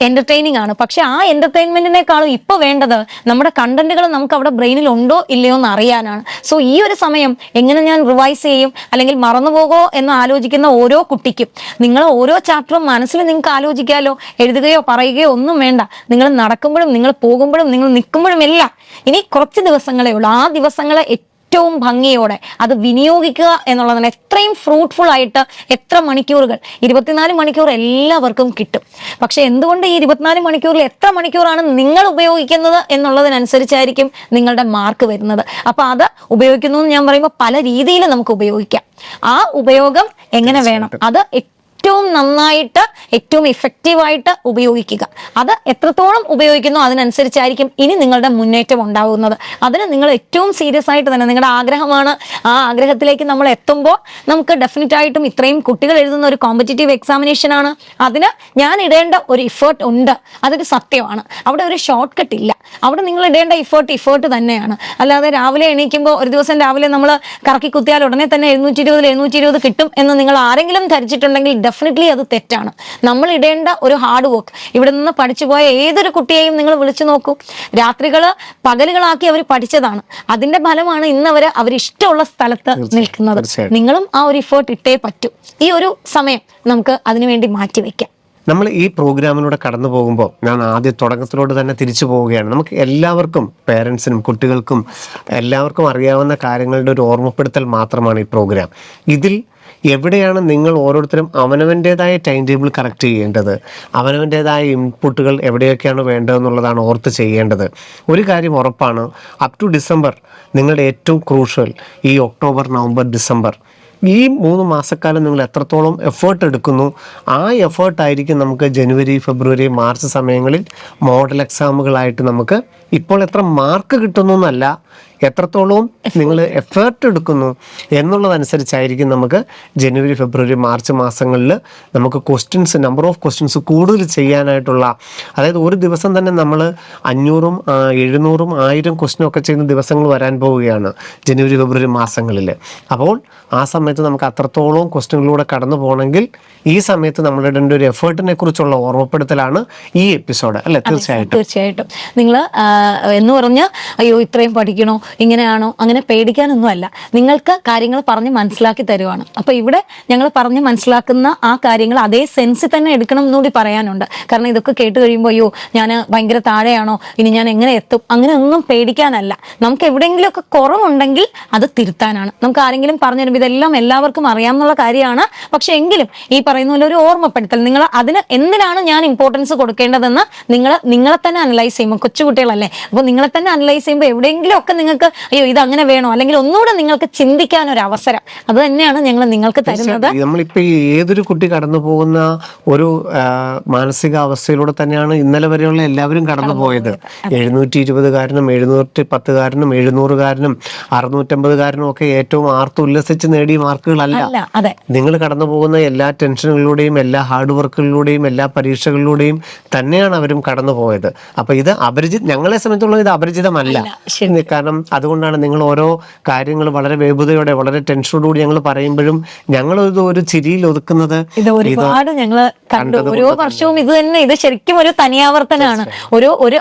S2: എന്റർടൈനിങ് ആണ്. പക്ഷെ ആ എന്റർടൈൻമെന്റിനേക്കാളും ഇപ്പൊ വേണ്ടത് നമ്മുടെ കണ്ടന്റുകൾ നമുക്ക് അവിടെ ബ്രെയിനിൽ ഉണ്ടോ ഇല്ലയോ എന്ന് അറിയാനാണ്. സോ ഈ ഒരു സമയം എങ്ങനെ ഞാൻ റിവൈസ് ചെയ്യും അല്ലെങ്കിൽ മറന്നുപോകോ എന്ന് ആലോചിക്കുന്ന ഓരോ കുട്ടിക്കും നിങ്ങൾ ഓരോ ചാപ്റ്ററും മനസ്സിൽ നിങ്ങൾക്ക് ആലോചിക്കാലോ, എഴുതുകയോ പറയുകയോ ഒന്നും വേണ്ട. നിങ്ങൾ നടക്കുമ്പോഴും നിങ്ങൾ പോകുമ്പോഴും നിങ്ങൾ നിൽക്കുമ്പോഴും എല്ലാം ഇനി കുറച്ച് ദിവസങ്ങളേ ഉള്ളൂ. ആ ദിവസങ്ങളെ ഏറ്റവും ഭംഗിയോടെ അത് വിനിയോഗിക്കുക എന്നുള്ളതാണ്. എത്രയും ഫ്രൂട്ട്ഫുൾ ആയിട്ട് എത്ര മണിക്കൂറുകൾ, 24 മണിക്കൂർ എല്ലാവർക്കും കിട്ടും. പക്ഷെ എന്തുകൊണ്ട് ഈ 24 മണിക്കൂറിൽ എത്ര മണിക്കൂറാണ് നിങ്ങൾ ഉപയോഗിക്കുന്നത് എന്നുള്ളതിനനുസരിച്ചായിരിക്കും നിങ്ങളുടെ മാർക്ക് വരുന്നത്. അപ്പൊ അത് ഉപയോഗിക്കുന്നു എന്ന് ഞാൻ പറയുമ്പോൾ പല രീതിയിൽ നമുക്ക് ഉപയോഗിക്കാം. ആ ഉപയോഗം എങ്ങനെ വേണം, അത് ഏറ്റവും നന്നായിട്ട് ഏറ്റവും ഇഫക്റ്റീവായിട്ട് ഉപയോഗിക്കുക. അത് എത്രത്തോളം ഉപയോഗിക്കുന്നു അതിനനുസരിച്ചായിരിക്കും ഇനി നിങ്ങളുടെ മുന്നേറ്റം ഉണ്ടാകുന്നത്. അതിന് നിങ്ങൾ ഏറ്റവും സീരിയസ് ആയിട്ട് തന്നെ, നിങ്ങളുടെ ആഗ്രഹമാണ്, ആ ആഗ്രഹത്തിലേക്ക് നമ്മൾ എത്തുമ്പോൾ നമുക്ക് ഡെഫിനറ്റ് ആയിട്ടും ഇത്രയും കുട്ടികൾ എഴുതുന്ന ഒരു കോമ്പറ്റേറ്റീവ് എക്സാമിനേഷൻ ആണ്, അതിന് ഞാൻ ഇടേണ്ട ഒരു ഇഫേർട്ട് ഉണ്ട്. അതൊരു സത്യമാണ്. അവിടെ ഒരു ഷോർട്ട് കട്ട് ഇല്ല. അവിടെ നിങ്ങൾ ഇടേണ്ട ഇഫേർട്ട് തന്നെയാണ്. അല്ലാതെ രാവിലെ എണീക്കുമ്പോൾ ഒരു ദിവസം രാവിലെ നമ്മൾ കറക്കി കുത്തിയാൽ ഉടനെ തന്നെ 720 കിട്ടും എന്ന് നിങ്ങൾ ആരെങ്കിലും ധരിച്ചിട്ടുണ്ടെങ്കിൽ ഡെഫിനറ്റ്ലി അത് തെറ്റാണ്. നമ്മൾ ഇടേണ്ട ഒരു ഹാർഡ് വർക്ക്. ഇവിടെ നിന്ന് പഠിച്ചു പോയ ഏതൊരു കുട്ടിയെയും നിങ്ങൾ വിളിച്ചു നോക്കൂ, പകലുകളാക്കി അവർ പഠിച്ചതാണ്. അതിന്റെ ഫലമാണ് ഇന്നവര് അവരിഷ്ടമുള്ള സ്ഥലത്ത് നിൽക്കുന്നത്. നിങ്ങളും ആ ഒരു ഇഫേർട്ട് ഇട്ടേ പറ്റൂ. ഈ ഒരു സമയം നമുക്ക് അതിനുവേണ്ടി മാറ്റിവെക്കാം.
S1: നമ്മൾ ഈ പ്രോഗ്രാമിലൂടെ കടന്നു പോകുമ്പോൾ ഞാൻ ആദ്യം തുടക്കത്തിലോട്ട് തന്നെ തിരിച്ചു പോവുകയാണ്. നമുക്ക് എല്ലാവർക്കും, പേരൻസിനും കുട്ടികൾക്കും എല്ലാവർക്കും അറിയാവുന്ന കാര്യങ്ങളുടെ ഒരു ഓർമ്മപ്പെടുത്തൽ മാത്രമാണ് ഈ പ്രോഗ്രാം. ഇതിൽ എവിടെയാണ് നിങ്ങൾ ഓരോരുത്തരും അവനവൻ്റേതായ ടൈം ടേബിൾ കറക്റ്റ് ചെയ്യേണ്ടത്, അവനവൻ്റേതായ ഇൻപുട്ടുകൾ എവിടെയൊക്കെയാണ് വേണ്ടതെന്നുള്ളതാണ് ഓർത്ത് ചെയ്യേണ്ടത്. ഒരു കാര്യം ഉറപ്പാണ്, അപ് ടു ഡിസംബർ നിങ്ങളുടെ ഏറ്റവും ക്രൂഷ്യൽ ഈ ഒക്ടോബർ, നവംബർ, ഡിസംബർ ഈ 3 മാസക്കാലം നിങ്ങൾ എത്രത്തോളം എഫേർട്ട് എടുക്കുന്നു, ആ എഫേർട്ടായിരിക്കും നമുക്ക് ജനുവരി, ഫെബ്രുവരി, മാർച്ച് സമയങ്ങളിൽ മോഡൽ എക്സാമുകളായിട്ട് നമുക്ക് ഇപ്പോൾ എത്ര മാർക്ക് കിട്ടുന്നു എന്നല്ല, എത്രത്തോളം നിങ്ങൾ എഫേർട്ട് എടുക്കുന്നു എന്നുള്ളതനുസരിച്ചായിരിക്കും നമുക്ക് ജനുവരി, ഫെബ്രുവരി, മാർച്ച് മാസങ്ങളിൽ നമുക്ക് നമ്പർ ഓഫ് ക്വസ്റ്റ്യൻസ് കൂടുതൽ ചെയ്യാനായിട്ടുള്ള, അതായത് ഒരു ദിവസം തന്നെ നമ്മൾ 500, 700, 1000 ക്വസ്റ്റ്യനൊക്കെ ചെയ്യുന്ന ദിവസങ്ങൾ വരാൻ പോവുകയാണ് ജനുവരി, ഫെബ്രുവരി മാസങ്ങളിൽ. അപ്പോൾ ആ സമയത്ത് നമുക്ക് അത്രത്തോളം ക്വസ്റ്റ്യനിലൂടെ കടന്നു പോകണമെങ്കിൽ ഈ സമയത്ത് നമ്മളിടേണ്ട ഒരു എഫേർട്ടിനെ കുറിച്ചുള്ള ഓർമ്മപ്പെടുത്തലാണ് ഈ എപ്പിസോഡ്, അല്ലെ?
S2: തീർച്ചയായിട്ടും. നിങ്ങൾ എന്ന് പറഞ്ഞ് അയ്യോ ഇത്രയും പഠിക്കണോ, ഇങ്ങനെയാണോ, അങ്ങനെ പേടിക്കാനൊന്നുമല്ല. നിങ്ങൾക്ക് കാര്യങ്ങൾ പറഞ്ഞ് മനസ്സിലാക്കി തരുവാണ്. അപ്പോൾ ഇവിടെ ഞങ്ങൾ പറഞ്ഞ് മനസ്സിലാക്കുന്ന ആ കാര്യങ്ങൾ അതേ സെൻസിൽ തന്നെ എടുക്കണം എന്നുകൂടി പറയാനുണ്ട്. കാരണം ഇതൊക്കെ കേട്ട് കഴിയുമ്പോൾ അയ്യോ ഞാൻ ഭയങ്കര താഴെയാണോ, ഇനി ഞാൻ എങ്ങനെ എത്തും, അങ്ങനെ ഒന്നും പേടിക്കാനല്ല. നമുക്ക് എവിടെയെങ്കിലുമൊക്കെ കുറവുണ്ടെങ്കിൽ അത് തിരുത്താനാണ്. നമുക്ക് ആരെങ്കിലും പറഞ്ഞു തരുമ്പോൾ ഇതെല്ലാം എല്ലാവർക്കും അറിയാമെന്നുള്ള കാര്യമാണ്. പക്ഷെ എങ്കിലും ഈ പറയുന്ന പോലെ ഒരു ഓർമ്മപ്പെടുത്തൽ, നിങ്ങൾ അതിന് എന്തിനാണ് ഞാൻ ഇമ്പോർട്ടൻസ് കൊടുക്കേണ്ടതെന്ന് നിങ്ങളെ തന്നെ അനലൈസ് ചെയ്യുമ്പോൾ, കൊച്ചുകുട്ടികളല്ലേ, അപ്പോൾ നിങ്ങളെ തന്നെ അനലൈസ് ചെയ്യുമ്പോൾ എവിടെയെങ്കിലും ഒക്കെ നിങ്ങൾക്ക് നിങ്ങൾക്ക് അയ്യോ ഇത് അങ്ങനെ വേണോ, അല്ലെങ്കിൽ ഒന്നുകൂടെ നിങ്ങൾക്ക് ചിന്തിക്കാൻ ഒരു അവസരം, അത് തന്നെയാണ് ഞങ്ങൾ നിങ്ങൾക്ക് തരുന്നത്.
S1: നമ്മളിപ്പോ ഈ ഏതൊരു കുട്ടി കടന്നു പോകുന്ന ഒരു മാനസികാവസ്ഥയിലൂടെ തന്നെയാണ് ഇന്നലെ വരെയുള്ള എല്ലാവരും കടന്നു പോയത്. 720-കാരനും 710-കാരനും 700-കാരനും 650-കാരനും ഒക്കെ ഏറ്റവും ആർത്തുല്ലസിച്ച് നേടിയ മാർക്കുകളല്ല.
S2: അതെ,
S1: നിങ്ങൾ കടന്നു പോകുന്ന എല്ലാ ടെൻഷനുകളിലൂടെയും എല്ലാ ഹാർഡ് വർക്കുകളിലൂടെയും എല്ലാ പരീക്ഷകളിലൂടെയും തന്നെയാണ് അവരും കടന്നു പോയത്. അപ്പൊ ഇത് ഞങ്ങളെ സംബന്ധിച്ചുള്ള ഇത് അപരിചിതമല്ല. കാരണം അതുകൊണ്ടാണ് നിങ്ങൾ ഓരോ കാര്യങ്ങൾ വളരെ വേഗതയോടെ വളരെ ടെൻഷനോടുകൂടി ഞങ്ങൾ പറയുമ്പോഴും ഞങ്ങൾ ഒരു ചിരിയിൽ ഒതുക്കുന്നത്
S2: ഇത് ഒരുപാട് ഞങ്ങള് കണ്ടു. ഓരോ വർഷവും ഇത് തന്നെ, ഇത് ശരിക്കും ഒരു തനിയാവർത്തനാണ്.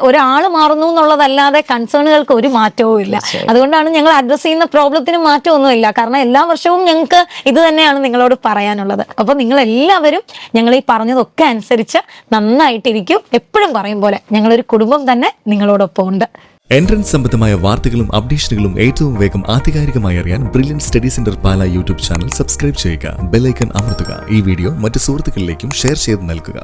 S2: ഒരാൾ മാറുന്നു എന്നുള്ളതല്ലാതെ കൺസേണുകൾക്ക് ഒരു മാറ്റവും ഇല്ല. അതുകൊണ്ടാണ് ഞങ്ങൾ അഡ്രസ് ചെയ്യുന്ന പ്രോബ്ലത്തിന് മാറ്റമൊന്നുമില്ല. കാരണം എല്ലാ വർഷവും ഞങ്ങൾക്ക് ഇത് തന്നെയാണ് നിങ്ങളോട് പറയാനുള്ളത്. അപ്പൊ നിങ്ങൾ എല്ലാവരും ഞങ്ങൾ ഈ പറഞ്ഞതൊക്കെ അനുസരിച്ച് നന്നായിട്ടിരിക്കും. എപ്പോഴും പറയും പോലെ ഞങ്ങളൊരു കുടുംബം തന്നെ നിങ്ങളോടൊപ്പം ഉണ്ട്.
S3: എൻട്രൻസ് സംബന്ധമായ വാർത്തകളും അപ്ഡേഷനുകളും ഏറ്റവും വേഗം ആധികാരികമായി അറിയാൻ ബ്രില്യൻറ്റ് സ്റ്റഡി സെന്റർ പാല യൂട്യൂബ് ചാനൽ സബ്സ്ക്രൈബ് ചെയ്യുക. ബെൽ ഐക്കൺ അമർത്തുക. ഈ വീഡിയോ മറ്റ് സുഹൃത്തുക്കളിലേക്കും ഷെയർ ചെയ്ത് നൽകുക.